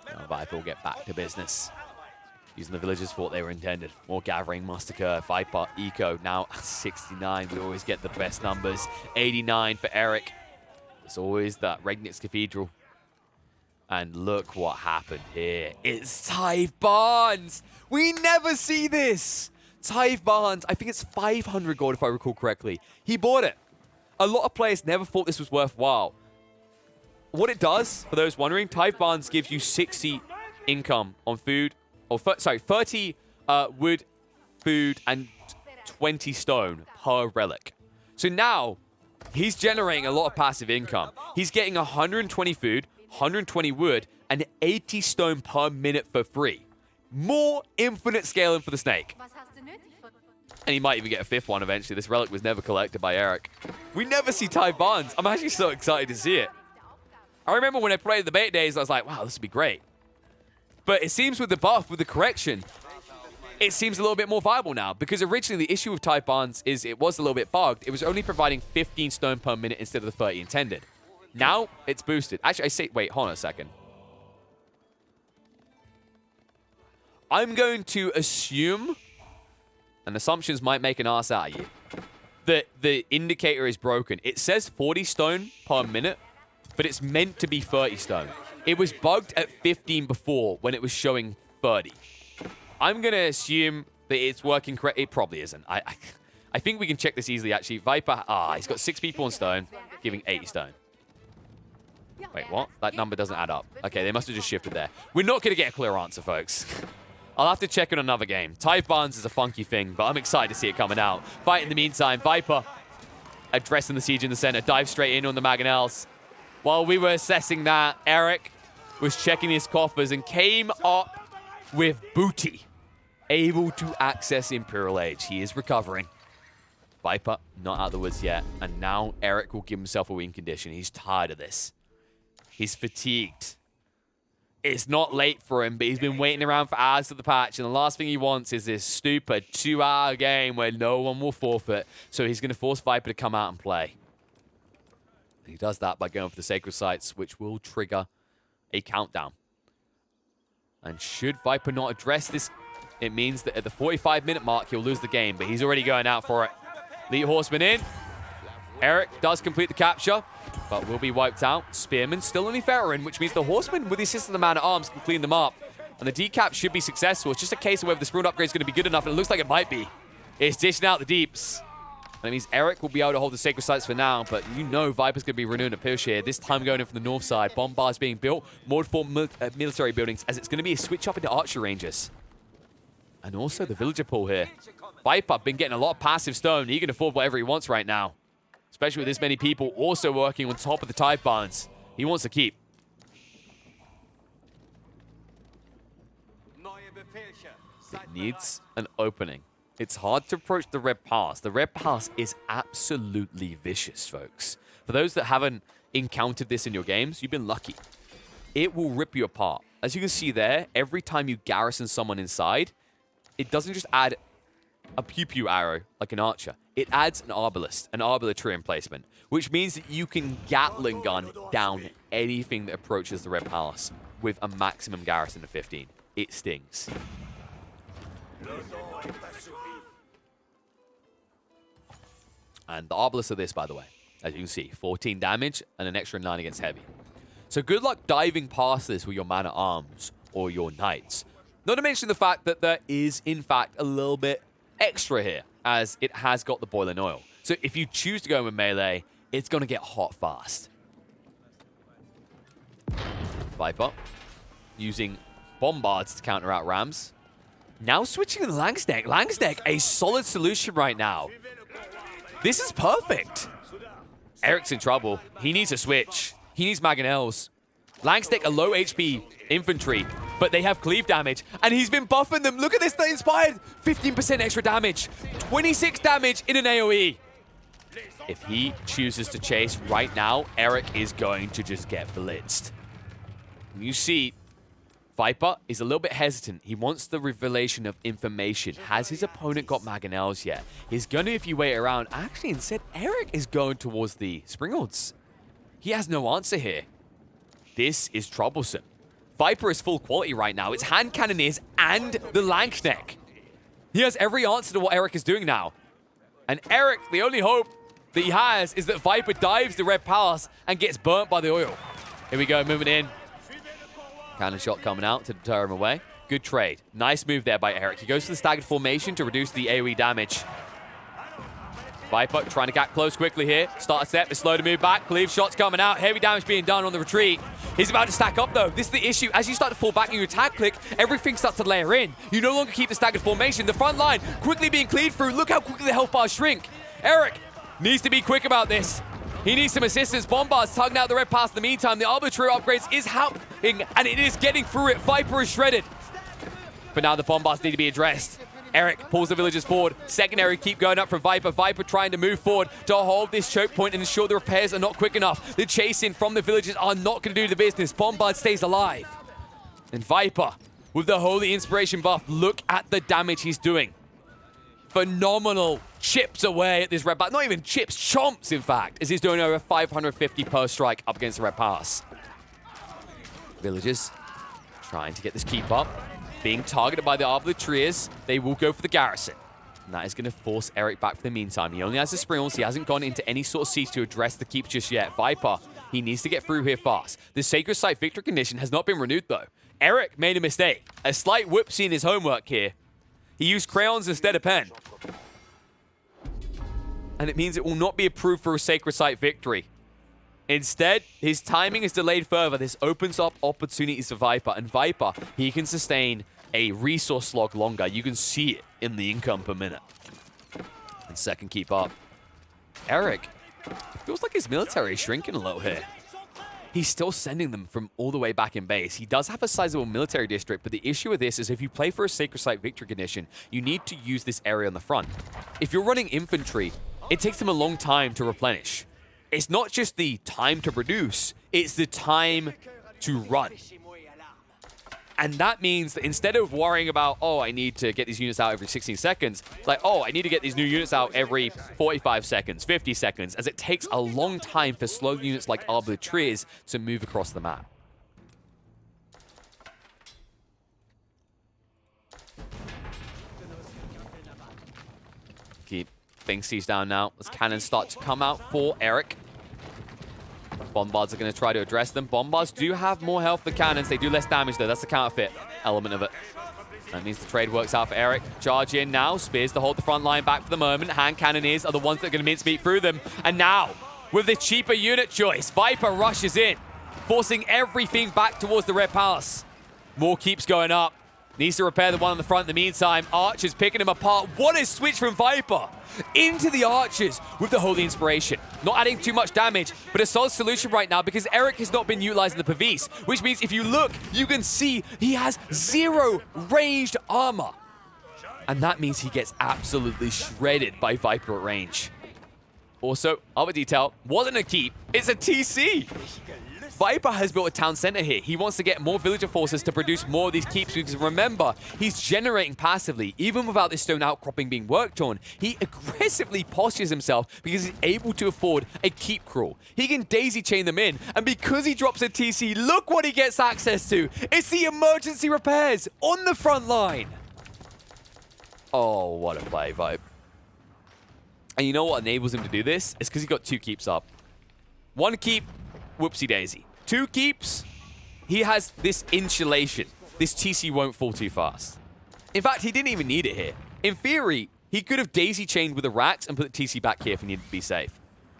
Now Viper will get back to business. Using the villagers for what they were intended. More gathering must occur. Viper, Eco, now at 69. We always get the best numbers. 89 for Eric. It's always that Regnitz Cathedral. And look what happened here. It's Tithe Barnes. We never see this. Tithe Barnes, I think it's 500 gold if I recall correctly. He bought it. A lot of players never thought this was worthwhile. What it does, for those wondering, Tithe Barnes gives you 60 income on food. Or 30 wood, food, and 20 stone per relic. So now, he's generating a lot of passive income. He's getting 120 food, 120 wood, and 80 stone per minute for free. More infinite scaling for the snake. And he might even get a 5th one eventually. This relic was never collected by Eric. We never see Tithe Barnes. I'm actually so excited to see it. I remember when I played the beta days, I was like, wow, this would be great. But it seems with the buff, with the correction, it seems a little bit more viable now. Because originally the issue with Tithe Barnes is it was a little bit bugged. It was only providing 15 stone per minute instead of the 30 intended. Now it's boosted. Actually, I say, wait, hold on a second. I'm going to assume, and assumptions might make an ass out of you, that the indicator is broken. It says 40 stone per minute, but it's meant to be 30 stone. It was bugged at 15 before when it was showing 30. I'm going to assume that it's working correct. It probably isn't. I think we can check this easily, actually. Viper, he's got 6 people on stone, giving 80 stone. Wait, what? That number doesn't add up. Okay, they must have just shifted there. We're not going to get a clear answer, folks. I'll have to check in another game. Tithe Barnes is a funky thing, but I'm excited to see it coming out. Fight in the meantime. Viper addressing the siege in the center. Dive straight in on the Mangonels. While we were assessing that, Eric was checking his coffers and came up with booty. Able to access Imperial Age. He is recovering. Viper, not out of the woods yet. And now Eric will give himself a win condition. He's tired of this. He's fatigued. It's not late for him, but he's been waiting around for hours for the patch, and the last thing he wants is this stupid 2-hour game where no one will forfeit. So he's going to force Viper to come out and play. He does that by going for the Sacred Sites, which will trigger a countdown. And should Viper not address this it means that at the 45-minute mark, he'll lose the game, but he's already going out for it. Elite Horseman in. Eric does complete the capture, but will be wiped out. Spearman still only veteran, which means the Horseman, with the assist of the Man-at-Arms, can clean them up. And the decap should be successful. It's just a case of whether the sprint upgrade is going to be good enough, and it looks like it might be. It's dishing out the deeps. That means Eric will be able to hold the Sacred Sites for now, but you know Viper's going to be renewing a push here. This time going in from the north side. Bombards being built, more for military buildings, as it's going to be a switch up into archer ranges. And also the villager pool here. Viper been getting a lot of passive stone. He can afford whatever he wants right now. Especially with this many people also working on top of the Tide Barns. He wants to keep. It needs an opening. It's hard to approach the Red Pass. The Red Pass is absolutely vicious, folks. For those that haven't encountered this in your games, you've been lucky. It will rip you apart. As you can see there, every time you garrison someone inside, it doesn't just add a pew-pew arrow like an archer. It adds an arbalist, an arbitrary emplacement, which means that you can Gatling gun down anything that approaches the Red Palace with a maximum garrison of 15. It stings. And the arbalist of this, by the way, as you can see, 14 damage and an extra 9 against heavy. So good luck diving past this with your man-at-arms or your knights. Not to mention the fact that there is, in fact, a little bit extra here, as it has got the boiling oil. So if you choose to go with melee, it's going to get hot fast. Viper using bombards to counter out rams. Now switching to Langsdeck. Langsdeck, a solid solution right now. This is perfect. Eric's in trouble. He needs a switch. He needs Mangonels. Langsdeck, a low HP infantry, but they have cleave damage, and he's been buffing them. Look at this, they're inspired. 15% extra damage. 26 damage in an AoE. If he chooses to chase right now, Eric is going to just get blitzed. You see, Viper is a little bit hesitant. He wants the revelation of information. Has his opponent got Mangonels yet? He's going to, if you wait around. Actually, instead, Eric is going towards the Springolds. He has no answer here. This is troublesome. Viper is full quality right now. It's hand cannoneers and the Lankneck. He has every answer to what Eric is doing now. And Eric, the only hope that he has is that Viper dives the Red Palace and gets burnt by the oil. Here we go, moving in. Cannon shot coming out to deter him away. Good trade. Nice move there by Eric. He goes to the staggered formation to reduce the AoE damage. Viper trying to get close quickly here. Start a step, is slow to move back. Cleave shots coming out. Heavy damage being done on the retreat. He's about to stack up though. This is the issue. As you start to fall back and you attack click, everything starts to layer in. You no longer keep the staggered formation. The front line quickly being cleaved through. Look how quickly the health bars shrink. Eric needs to be quick about this. He needs some assistance. Bombards tugging out the Red Pass in the meantime. The arbitrary upgrades is happening, and it is getting through it. Viper is shredded. But now the Bombards need to be addressed. Eric pulls the villagers forward. Secondary keep going up from Viper. Viper trying to move forward to hold this choke point and ensure the repairs are not quick enough. The chasing from the villagers are not going to do the business. Bombard stays alive. And Viper, with the Holy Inspiration buff, look at the damage he's doing. Phenomenal chips away at this Red Pass. Not even chips, chomps, in fact, as he's doing over 550 per strike up against the Red Pass. Villagers trying to get this keep up. Being targeted by the Arbaletiers, they will go for the garrison. And that is going to force Eric back for the meantime. He only has the Springles. He hasn't gone into any sort of siege to address the keep just yet. Viper, he needs to get through here fast. The Sacred Site victory condition has not been renewed, though. Eric made a mistake. A slight whoopsie in his homework here. He used crayons instead of pen. And it means it will not be approved for a Sacred Site victory. Instead, his timing is delayed further. This opens up opportunities for Viper. And Viper, he can sustain a resource slog longer. You can see it in the income per minute. And second keep up. Eric, it feels like his military is shrinking a little here. He's still sending them from all the way back in base. He does have a sizable military district, but the issue with this is if you play for a Sacred Site victory condition, you need to use this area on the front. If you're running infantry, it takes them a long time to replenish. It's not just the time to produce, it's the time to run. And that means that instead of worrying about, oh, I need to get these units out every 16 seconds, it's like, oh, I need to get these new units out every 45 seconds, 50 seconds, as it takes a long time for slow units like Arbaletiers to move across the map. Thing sees down now as cannons start to come out for Eric. Bombards are going to try to address them. Bombards do have more health than cannons. They do less damage, though. That's the counterfeit element of it. That means the trade works out for Eric. Charge in now. Spears to hold the front line back for the moment. Hand cannoneers are the ones that are going to mincemeat through them. And now, with the cheaper unit choice, Viper rushes in, forcing everything back towards the Red Palace. More keeps going up. Needs to repair the one on the front in the meantime. Archers picking him apart. What a switch from Viper into the Archers with the Holy Inspiration. Not adding too much damage, but a solid solution right now because Eric has not been utilizing the Pavis, which means if you look, you can see he has 0 ranged armor. And that means he gets absolutely shredded by Viper at range. Also, other detail, wasn't a keep, it's a TC. Viper has built a town center here. He wants to get more villager forces to produce more of these keeps because remember, he's generating passively. Even without this stone outcropping being worked on, he aggressively postures himself because he's able to afford a keep crawl. He can daisy chain them in, and because he drops a TC, look what he gets access to. It's the emergency repairs on the front line. Oh, what a play, Vibe. And you know what enables him to do this? It's because he got 2 keeps up. 1 keep, whoopsie daisy. 2 keeps, he has this insulation. This TC won't fall too fast. In fact, he didn't even need it here. In theory, he could have daisy chained with a rat and put the TC back here if he needed to be safe.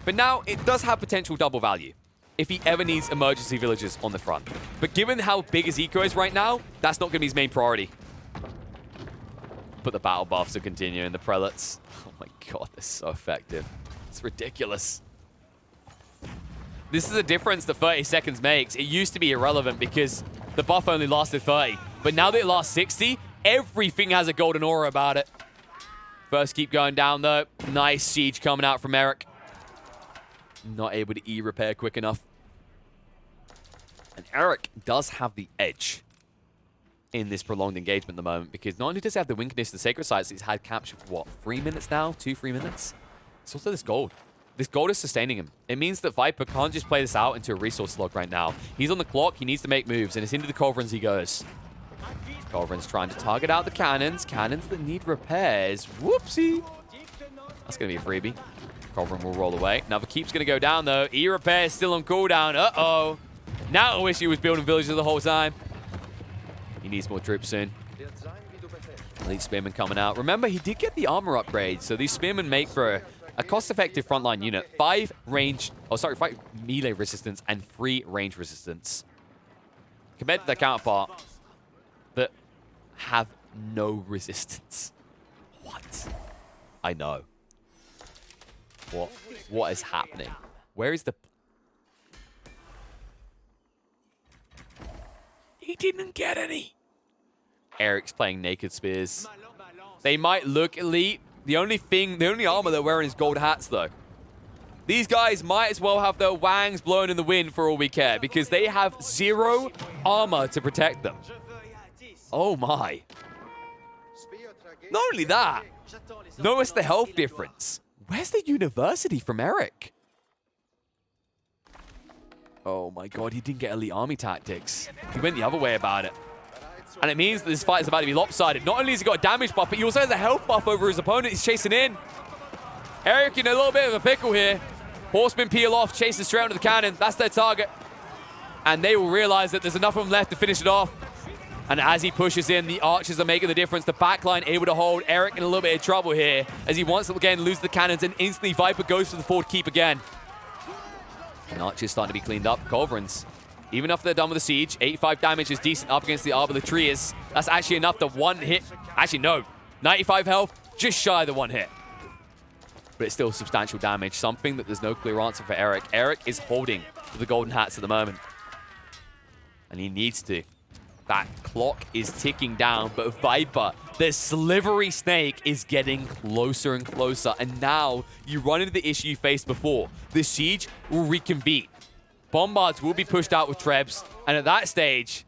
But now it does have potential double value if he ever needs emergency villagers on the front. But given how big his eco is right now, that's not going to be his main priority. But the battle buffs are continuing. The prelates, oh my god, they're so effective. It's ridiculous. This is a difference that 30 seconds makes. It used to be irrelevant because the buff only lasted 30. But now that it lasts 60, everything has a golden aura about it. First keep going down though. Nice siege coming out from Eric. Not able to E-repair quick enough. And Eric does have the edge in this prolonged engagement at the moment because not only does he have the win condition, the sacred sites he's had captured for what, 3 minutes now? 2-3 minutes? It's also this gold. This gold is sustaining him. It means that Viper can't just play this out into a resource slog right now. He's on the clock, he needs to make moves, and it's into the Culverins he goes. Culverins trying to target out the cannons. Cannons that need repairs. Whoopsie. That's going to be a freebie. Culverin will roll away. Another keep's going to go down, though. E-repair is still on cooldown. Uh-oh. Now I wish he was building villages the whole time. He needs more troops soon. Elite Spearmen coming out. Remember, he did get the armor upgrade, so these Spearmen make for a cost-effective frontline unit. 5 melee resistance and 3 range resistance. Compared to their counterpart that have no resistance. What? I know. What is happening? Where is the... He didn't get any. Eric's playing naked spears. They might look elite. The only armor they're wearing is gold hats, though. These guys might as well have their wangs blown in the wind for all we care, because they have 0 armor to protect them. Oh my. Not only that, notice the health difference. Where's the university from Eric? Oh my god, he didn't get elite army tactics. He went the other way about it. And it means that this fight is about to be lopsided. Not only has he got a damage buff, but he also has a health buff over his opponent. He's chasing in. Eric in a little bit of a pickle here. Horsemen peel off, chasing straight onto the cannon. That's their target. And they will realize that there's enough of them left to finish it off. And as he pushes in, the archers are making the difference. The backline able to hold. Eric in a little bit of trouble here as he wants to again lose the cannons, and instantly Viper goes for the forward keep again. And archers starting to be cleaned up. Culverins, even after they're done with the siege, 85 damage is decent up against the Arbaletiers. That's actually enough to 1 hit. Actually, no. 95 health, just shy of the 1 hit. But it's still substantial damage, something that there's no clear answer for Eric. Eric is holding the golden hats at the moment. And he needs to. That clock is ticking down, but Viper, the slivery snake, is getting closer and closer. And now you run into the issue you faced before. The siege will reconvene. Bombards will be pushed out with Trebs. And at that stage,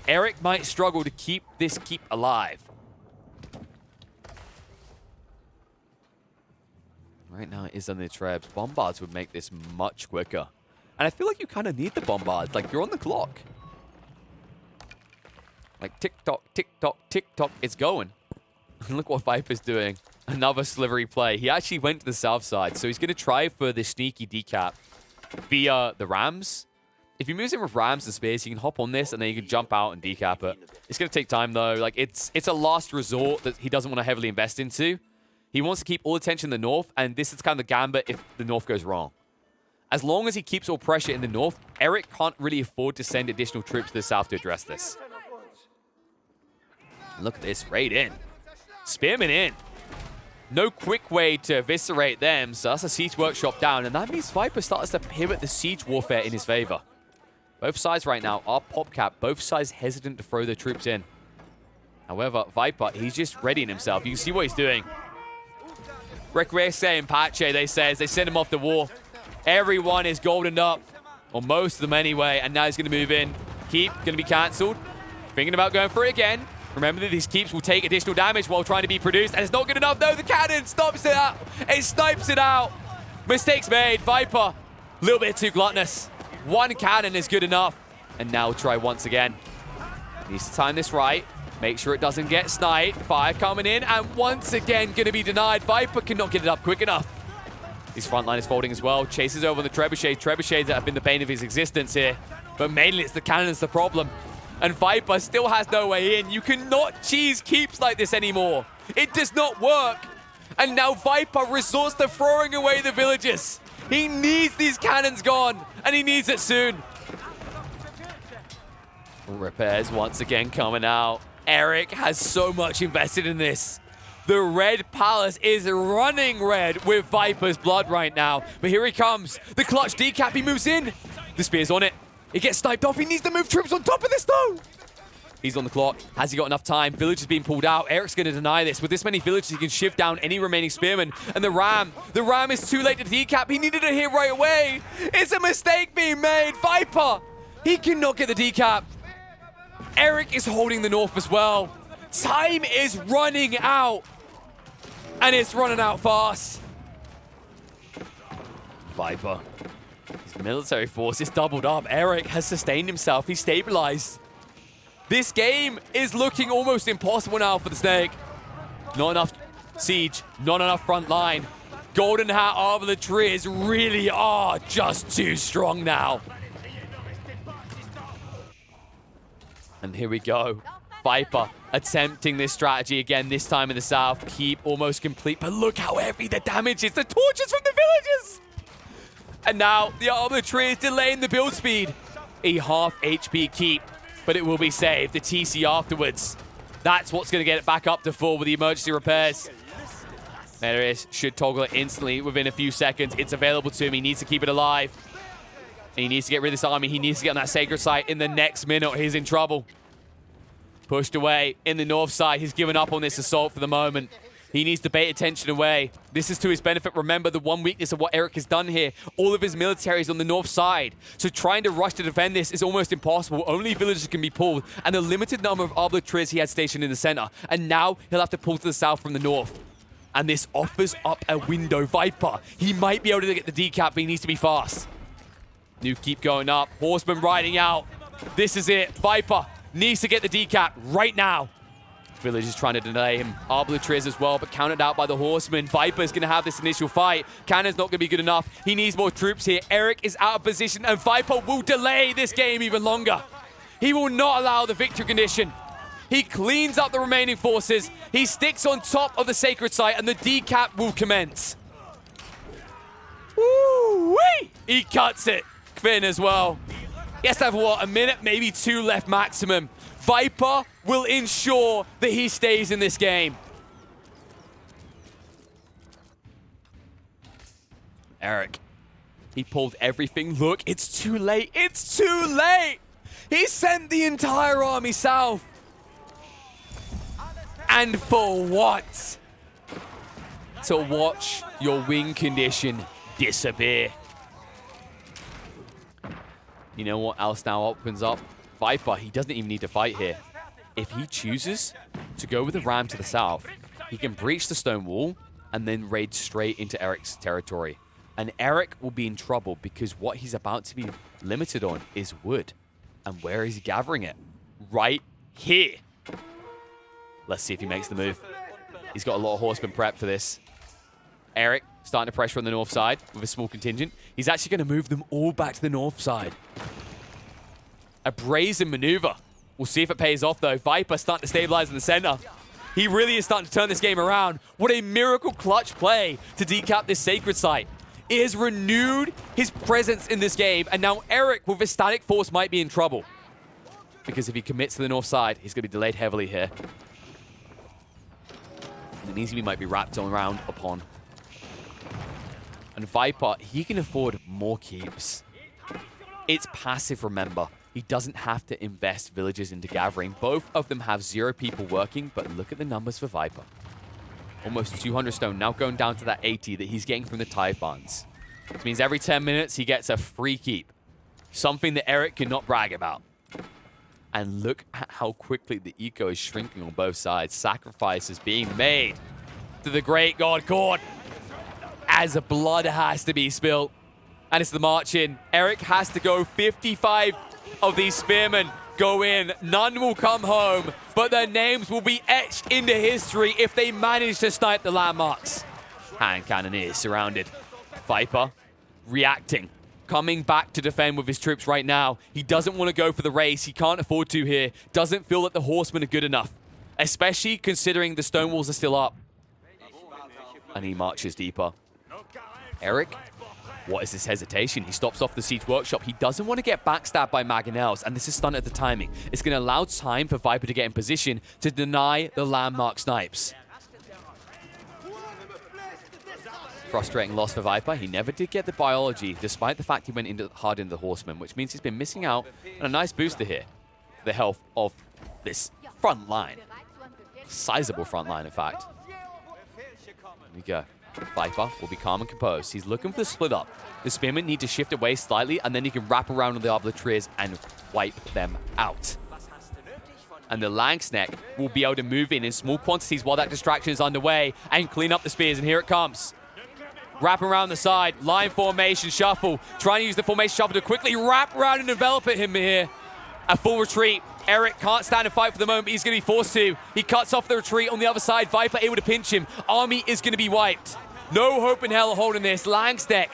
Eric might struggle to keep this keep alive. Right now it is on the Trebs. Bombards would make this much quicker. And I feel like you kind of need the Bombards. Like, you're on the clock. Like, tick-tock, tick-tock, tick-tock. It's going. And look what Viper's doing. Another slivery play. He actually went to the south side, so he's going to try for this sneaky decap via the Rams. If he moves in with Rams and Spears, you can hop on this, and then you can jump out and decap it. It's going to take time, though. Like, it's a last resort that he doesn't want to heavily invest into. He wants to keep all attention in the north, and this is kind of the gambit if the north goes wrong. As long as he keeps all pressure in the north, Eric can't really afford to send additional troops to the south to address this. Look at this, raid in. Spearman in. No quick way to eviscerate them, so that's a siege workshop down, and that means Viper starts to pivot the siege warfare in his favor. Both sides right now are pop-cap, both sides hesitant to throw their troops in. However, Viper, he's just readying himself. You can see what he's doing. Recrease and Patch, they say, as they send him off the wall. Everyone is goldened up, or most of them anyway, and now he's going to move in. Keep going to be cancelled. Thinking about going for it again. Remember that these keeps will take additional damage while trying to be produced, and it's not good enough. No, the cannon stops it out. It snipes it out. Mistakes made. Viper, a little bit too gluttonous. One cannon is good enough. And now we'll try once again. Needs to time this right. Make sure it doesn't get sniped. Fire coming in, and once again going to be denied. Viper cannot get it up quick enough. His front line is folding as well. Chases over on the trebuchets. Trebuchets that have been the bane of his existence here. But mainly it's the cannons the problem. And Viper still has no way in. You cannot cheese keeps like this anymore. It does not work. And now Viper resorts to throwing away the villagers. He needs these cannons gone, and he needs it soon. Repairs once again coming out. Eric has so much invested in this. The Red Palace is running red with Viper's blood right now. But here he comes. The clutch decap, he moves in. The spear's on it. He gets sniped off. He needs to move troops on top of this, though. He's on the clock. Has he got enough time? Village is being pulled out. Eric's going to deny this. With this many villages, he can shift down any remaining spearmen. And the Ram is too late to decap. He needed it here right away. It's a mistake being made. Viper, he cannot get the decap. Eric is holding the north as well. Time is running out. And it's running out fast. Viper. His military force is doubled up. Eric has sustained himself. He's stabilized. This game is looking almost impossible now for the Snake. Not enough siege. Not enough front line. Golden Hat arbaletiers really are just too strong now. And here we go. Viper attempting this strategy again, this time in the south. Keep almost complete, but look how heavy the damage is. The torches from the villagers. And now the arbaletier is delaying the build speed. A half HP keep, but it will be saved. The TC afterwards. That's what's going to get it back up to full with the emergency repairs. There it is. Should toggle it instantly within a few seconds. It's available to him. He needs to keep it alive. And he needs to get rid of this army. He needs to get on that sacred site in the next minute. He's in trouble. Pushed away in the north side. He's given up on this assault for the moment. He needs to bait attention away. This is to his benefit. Remember the one weakness of what Eric has done here. All of his military is on the north side. So trying to rush to defend this is almost impossible. Only villagers can be pulled. And the limited number of arbaletiers he had stationed in the center. And now he'll have to pull to the south from the north. And this offers up a window. Viper, he might be able to get the decap, but he needs to be fast. Nuke keep going up. Horseman riding out. This is it. Viper needs to get the decap right now. Village is trying to deny him. Arbaletiers as well, but countered out by the Horseman. Viper's going to have this initial fight. Cannon's not going to be good enough. He needs more troops here. Eric is out of position, and Viper will delay this game even longer. He will not allow the victory condition. He cleans up the remaining forces. He sticks on top of the sacred site, and the decap will commence. Woo-wee! He cuts it. Finn as well. He has to have, what, a minute, maybe two left maximum. Viper will ensure that he stays in this game. Eric, he pulled everything. Look, it's too late. It's too late. He sent the entire army south. And for what? To watch your win condition disappear. You know what else now opens up? Viper, he doesn't even need to fight here. If he chooses to go with the Ram to the south, he can breach the stone wall and then raid straight into Eric's territory. And Eric will be in trouble because what he's about to be limited on is wood. And where is he gathering it? Right here. Let's see if he makes the move. He's got a lot of horsemen prepped for this. Eric starting to pressure on the north side with a small contingent. He's actually going to move them all back to the north side. A brazen maneuver. We'll see if it pays off, though. Viper starting to stabilize in the center. He really is starting to turn this game around. What a miracle clutch play to decap this sacred site. It has renewed his presence in this game, and now Eric with his static force might be in trouble. Because if he commits to the north side, he's going to be delayed heavily here. And it easily might be wrapped around upon. And Viper, he can afford more keeps. It's passive, remember. He doesn't have to invest villagers into gathering. Both of them have 0 people working, but look at the numbers for Viper. Almost 200 stone, now going down to that 80 that he's getting from the tithe funds. Which means every 10 minutes he gets a free keep. Something that Eric cannot brag about. And look at how quickly the eco is shrinking on both sides. Sacrifices being made to the great god Cord. As blood has to be spilled. And it's the march in. Eric has to go 55 of these spearmen go in. None will come home, but their names will be etched into history if they manage to snipe the landmarks. Hand cannoneers surrounded. Viper reacting, coming back to defend with his troops right now. He doesn't want to go for the race. He can't afford to here. Doesn't feel that the horsemen are good enough, especially considering the stone walls are still up. And he marches deeper. Eric, what is this hesitation? He stops off the siege workshop. He doesn't want to get backstabbed by Mangonels, and this is stunted at the timing. It's going to allow time for Viper to get in position to deny the landmark snipes. Frustrating loss for Viper. He never did get the biology, despite the fact he went hard into the horseman, which means he's been missing out on a nice booster here. The health of this front line. Sizable front line, in fact. Here we go. Viper will be calm and composed. He's looking for the split up. The spearmen need to shift away slightly, and then he can wrap around on the Arbiters and wipe them out. And the Langsneck will be able to move in small quantities while that distraction is underway and clean up the spears, and here it comes. Wrap around the side, line formation shuffle, trying to use the formation shuffle to quickly wrap around and envelop him here. A full retreat. Eric can't stand and fight for the moment, but he's going to be forced to. He cuts off the retreat on the other side. Viper able to pinch him. Army is going to be wiped. No hope in hell of holding this. Langsneck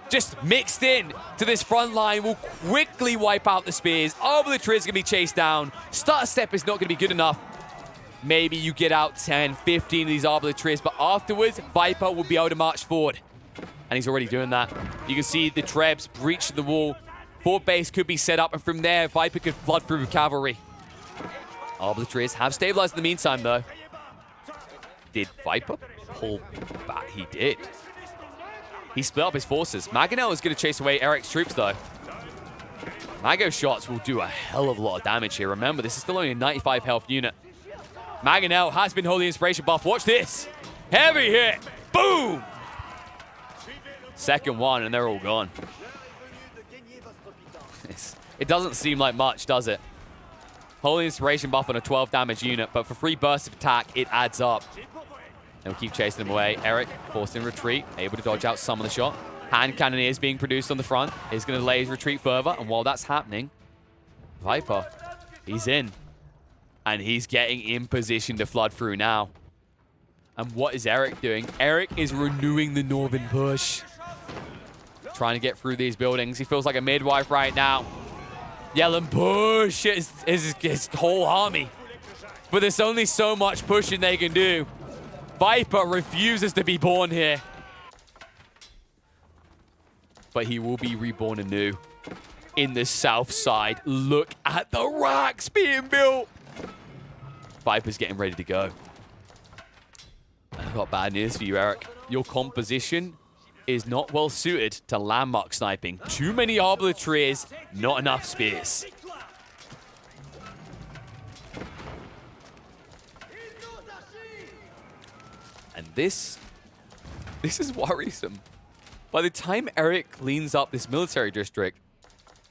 just mixed in to this front line will quickly wipe out the spears. Arbiter is going to be chased down. Start step is not going to be good enough. Maybe you get out 10, 15 of these Arbiters, but afterwards, Viper will be able to march forward. And he's already doing that. You can see the Trebs breach the wall. Fort base could be set up, and from there, Viper could flood through with cavalry. Arbiters have stabilized in the meantime, though. Did Viper pull back? He did. He split up his forces. Mangonel is going to chase away Eric's troops, though. Mago shots will do a hell of a lot of damage here. Remember, this is still only a 95 health unit. Mangonel has been holding inspiration buff. Watch this. Heavy hit. Boom! Second one, and they're all gone. It doesn't seem like much, does it? Holy inspiration buff on a 12 damage unit, but for 3 bursts of attack, it adds up. And we'll keep chasing them away. Eric forced in retreat, able to dodge out some of the shot. Hand cannoneers being produced on the front. He's going to delay his retreat further, and while that's happening, Viper, he's in. And he's getting in position to flood through now. And what is Eric doing? Eric is renewing the northern push. Trying to get through these buildings. He feels like a midwife right now. Yelling push his whole army. But there's only so much pushing they can do. Viper refuses to be born here. But he will be reborn anew in the south side. Look at the racks being built. Viper's getting ready to go. I've got bad news for you, Eric. Your composition is not well suited to landmark sniping. Too many Arbiters, not enough spears. And this is worrisome. By the time Eric cleans up this military district,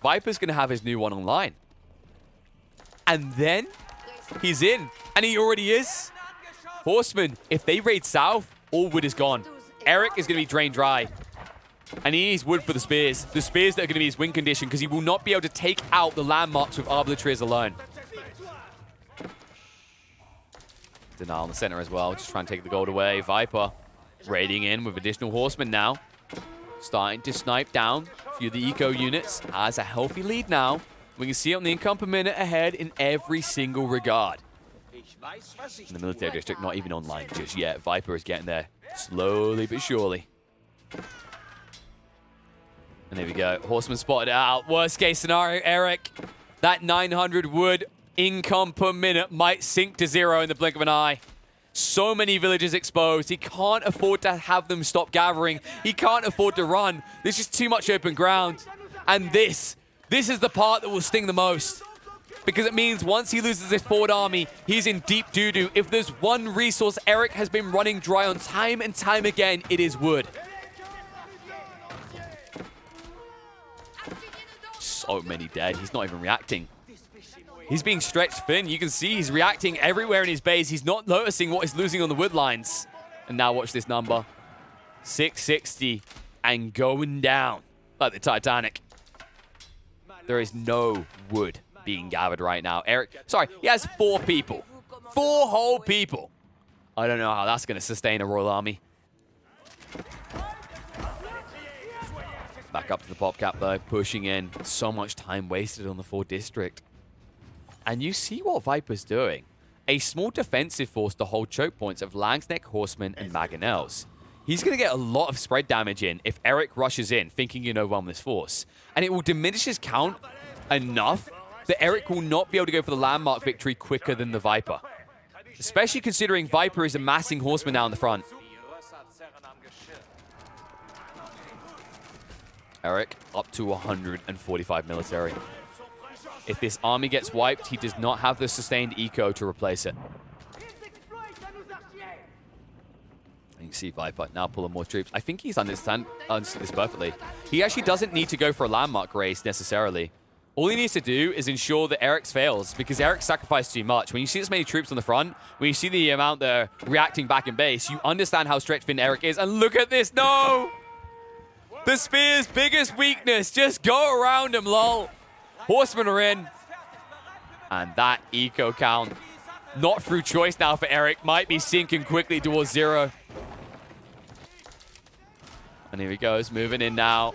Viper's going to have his new one online. And then he's in, and he already is. Horsemen, if they raid south, all wood is gone. Eric is going to be drained dry. And he needs wood for the spears. The spears that are going to be his win condition, because he will not be able to take out the landmarks with Arbiters alone. Denial in the center as well, just trying to take the gold away. Viper raiding in with additional horsemen now. Starting to snipe down a few of the eco units. Has a healthy lead now. We can see it on the income per minute ahead in every single regard. In the military district, not even online just yet. Viper is getting there slowly but surely. And there we go. Horseman spotted out. Worst case scenario, Eric. That 900 wood income per minute might sink to 0 in the blink of an eye. So many villages exposed. He can't afford to have them stop gathering. He can't afford to run. There's just too much open ground. And this is the part that will sting the most. Because it means once he loses his forward army, he's in deep doo-doo. If there's one resource Eric has been running dry on time and time again, it is wood. So many dead. He's not even reacting. He's being stretched thin. You can see he's reacting everywhere in his base. He's not noticing what he's losing on the wood lines. And now watch this number. 660 and going down like the Titanic. There is no wood being gathered right now. Eric, sorry, he has 4 people. 4 whole people. I don't know how that's going to sustain a royal army. Back up to the pop cap though, pushing in. So much time wasted on the 4 district. And you see what Viper's doing. A small defensive force to hold choke points of Langsneck, Horsemen, and Mangonels. He's going to get a lot of spread damage in if Eric rushes in, thinking you overwhelm this force. And it will diminish his count enough that Eric will not be able to go for the landmark victory quicker than the Viper. Especially considering Viper is amassing Horsemen now in the front. Eric up to 145 military. If this army gets wiped, he does not have the sustained eco to replace it. You can see Viper now pulling more troops. I think he's understood this perfectly. He actually doesn't need to go for a landmark race necessarily. All he needs to do is ensure that Eric's fails, because Eric sacrificed too much. When you see this many troops on the front, when you see the amount they're reacting back in base, you understand how stretched thin Eric is. And look at this, no! The spear's biggest weakness, just go around him, lol. Horsemen are in. And that eco count, not through choice now for Eric, might be sinking quickly towards 0. And here he goes, moving in now.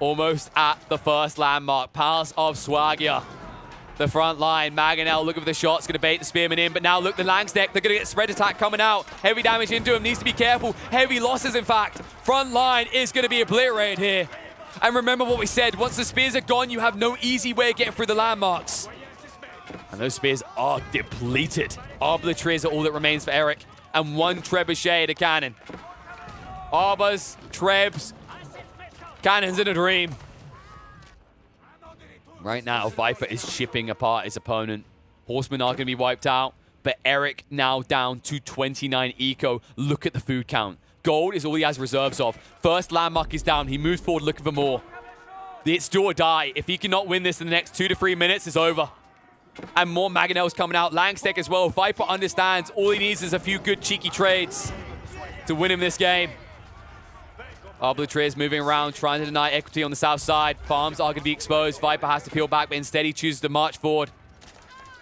Almost at the first landmark. Palace of Swagia. The front line. Mangonel looking for the shots. Going to bait the spearman in. But now look, the Langsneck. They're going to get spread attack coming out. Heavy damage into him. Needs to be careful. Heavy losses, in fact. Front line is going to be obliterated here. And remember what we said. Once the spears are gone, you have no easy way of getting through the landmarks. And those spears are depleted. Arbaletiers are all that remains for Eric. And 1 trebuchet at a cannon. Arbors, trebs, cannons in a dream. Right now, Viper is chipping apart his opponent. Horsemen are going to be wiped out. But Eric now down to 29 eco. Look at the food count. Gold is all he has reserves of. First landmark is down. He moves forward looking for more. It's do or die. If he cannot win this in the next 2 to 3 minutes, it's over. And more Mangonels coming out. Langsneck as well. Viper understands all he needs is a few good cheeky trades to win him this game. Arbaletiers moving around, trying to deny equity on the south side. Farms are going to be exposed. Viper has to peel back, but instead he chooses to march forward.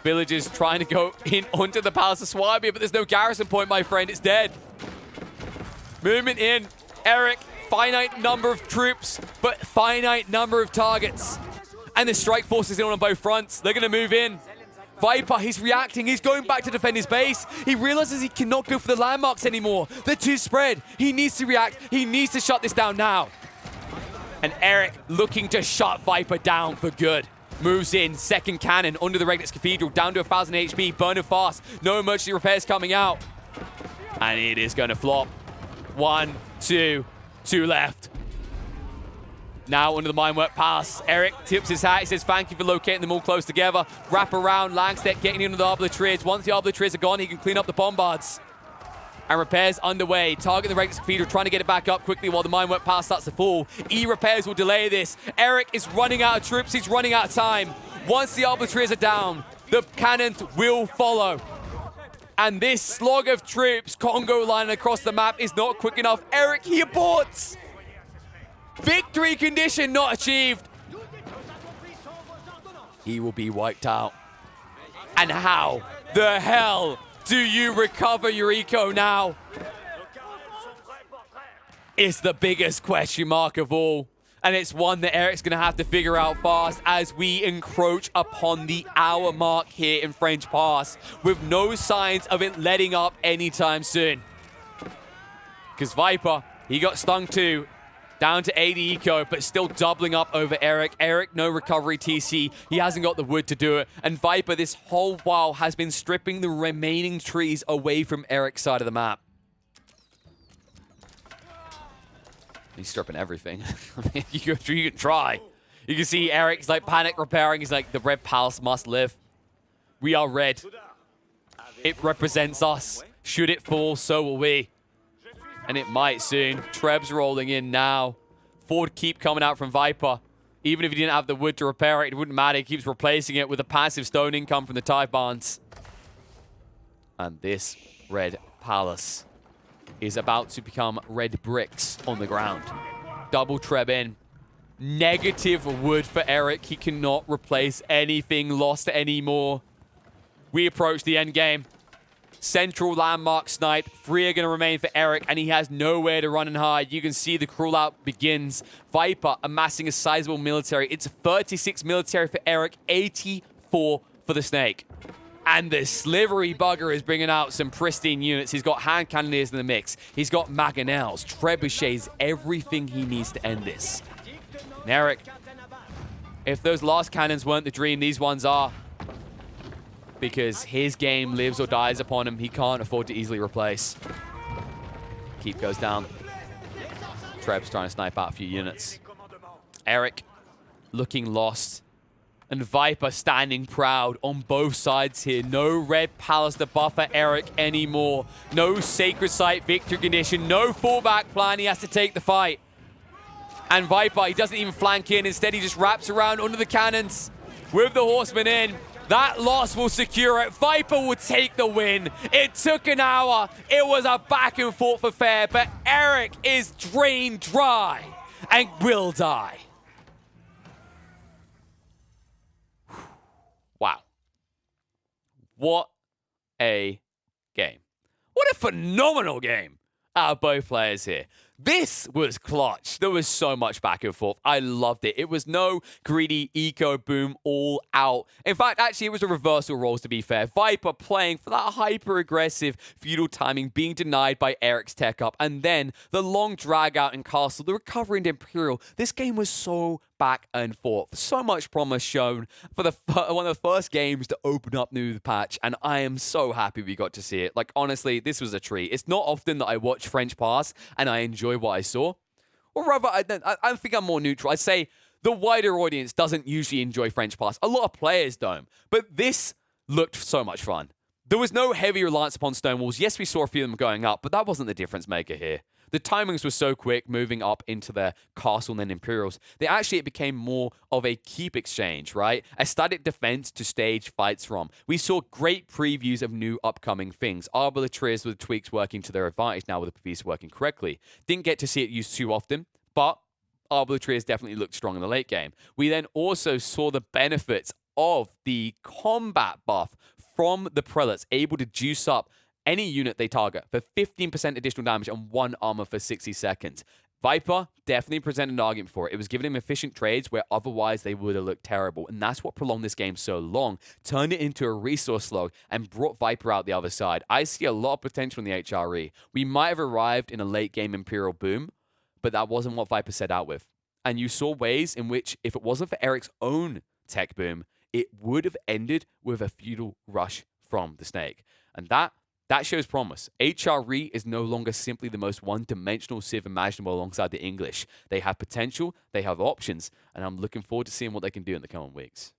Villagers trying to go in onto the Palace of Swabia, but there's no garrison point, my friend. It's dead. Movement in. Eric, finite number of troops, but finite number of targets. And the strike force is in on both fronts. They're going to move in. Viper, he's reacting. He's going back to defend his base. He realizes he cannot go for the landmarks anymore. They're too spread. He needs to react. He needs to shut this down now. And Eric looking to shut Viper down for good. Moves in. Second cannon under the Regnitz Cathedral. Down to 1,000 HP. Burning fast. No emergency repairs coming out. And it is going to flop. 1, 2, 2 left. Now under the Minework Pass, Eric tips his hat. He says, thank you for locating them all close together. Wrap around, Langsneck getting into the Arbaletiers. Once the Arbaletiers are gone, he can clean up the bombards. And repairs underway. Target the Regnitz Cathedral, trying to get it back up quickly while the Minework Pass starts to fall. E-repairs will delay this. Eric is running out of troops. He's running out of time. Once the Arbaletiers are down, the cannons will follow. And this slog of troops, Congo line across the map, is not quick enough. Eric, he aborts. Victory condition not achieved. He will be wiped out. And how the hell Do you recover your eco now? It's the biggest question mark of all. And it's one that Eric's going to have to figure out fast as we encroach upon the hour mark here in French Pass with no signs of it letting up anytime soon. Because Viper, he got stung too. Down to 80 eco, but still doubling up over Eric. Eric, no recovery TC. He hasn't got the wood to do it. And Viper, this whole while, has been stripping the remaining trees away from Eric's side of the map. He's stripping everything. I mean, you can try. You can see Eric's like panic repairing. He's like, the red palace must live. We are red. It represents us. Should it fall, so will we. And it might soon. Treb's rolling in now. Forward keep coming out from Viper. Even if he didn't have the wood to repair it, it wouldn't matter. He keeps replacing it with a passive stone income from the Tithe Barns. And this red palace is about to become red bricks on the ground. Double Treb in. Negative wood for Eric. He cannot replace anything lost anymore. We approach the end game. Central landmark snipe. 3 are going to remain for Eric, and he has nowhere to run and hide. You can see the crawl out begins. Viper amassing a sizable military. It's 36 military for Eric, 84 for the Snake. And the slivery bugger is bringing out some pristine units. He's got hand cannoneers in the mix. He's got mangonels, trebuchets, everything he needs to end this. And Eric, if those last cannons weren't the dream, these ones are. Because his game lives or dies upon him. He can't afford to easily replace. Keep goes down. Treb's trying to snipe out a few units. Eric looking lost. And Viper standing proud on both sides here. No red palace to buffer Eric anymore. No sacred site victory condition. No fallback plan. He has to take the fight. And Viper, he doesn't even flank in. Instead, he just wraps around under the cannons with the horsemen in. That loss will secure it. Viper will take the win. It took an hour. It was a back and forth affair, but Eric is drained dry and will die. Wow. What a game. What a phenomenal game out of both players here. This was clutch. There was so much back and forth. I loved it. It was no greedy eco boom all out. In fact, actually, it was a reversal roles, to be fair. Viper playing for that hyper-aggressive feudal timing, being denied by Eric's tech up, and then the long drag out in Castle, the recovery in Imperial. This game was so back and forth. So much promise shown for one of the first games to open up new patch, and I am so happy we got to see it. Like, honestly, this was a treat. It's not often that I watch French Pass and I enjoy what I saw. Or rather, I think I'm more neutral. I'd say the wider audience doesn't usually enjoy French Pass. A lot of players don't. But this looked so much fun. There was no heavy reliance upon stone walls. Yes, we saw a few of them going up, but that wasn't the difference maker here. The timings were so quick, moving up into their castle and then Imperials, that it became more of a keep exchange, right? A static defense to stage fights from. We saw great previews of new upcoming things. Arbitrators with tweaks working to their advantage now with the piece working correctly. Didn't get to see it used too often, but Arbitrators definitely looked strong in the late game. We then also saw the benefits of the combat buff from the Prelates, able to juice up any unit they target for 15% additional damage and 1 armor for 60 seconds. Viper definitely presented an argument for it. It was giving him efficient trades where otherwise they would have looked terrible. And that's what prolonged this game so long, turned it into a resource slog, and brought Viper out the other side. I see a lot of potential in the HRE. We might have arrived in a late game Imperial boom, but that wasn't what Viper set out with. And you saw ways in which, if it wasn't for Eric's own tech boom, it would have ended with a feudal rush from the Snake. And that shows promise. HRE is no longer simply the most one-dimensional civ imaginable alongside the English. They have potential, they have options, and I'm looking forward to seeing what they can do in the coming weeks.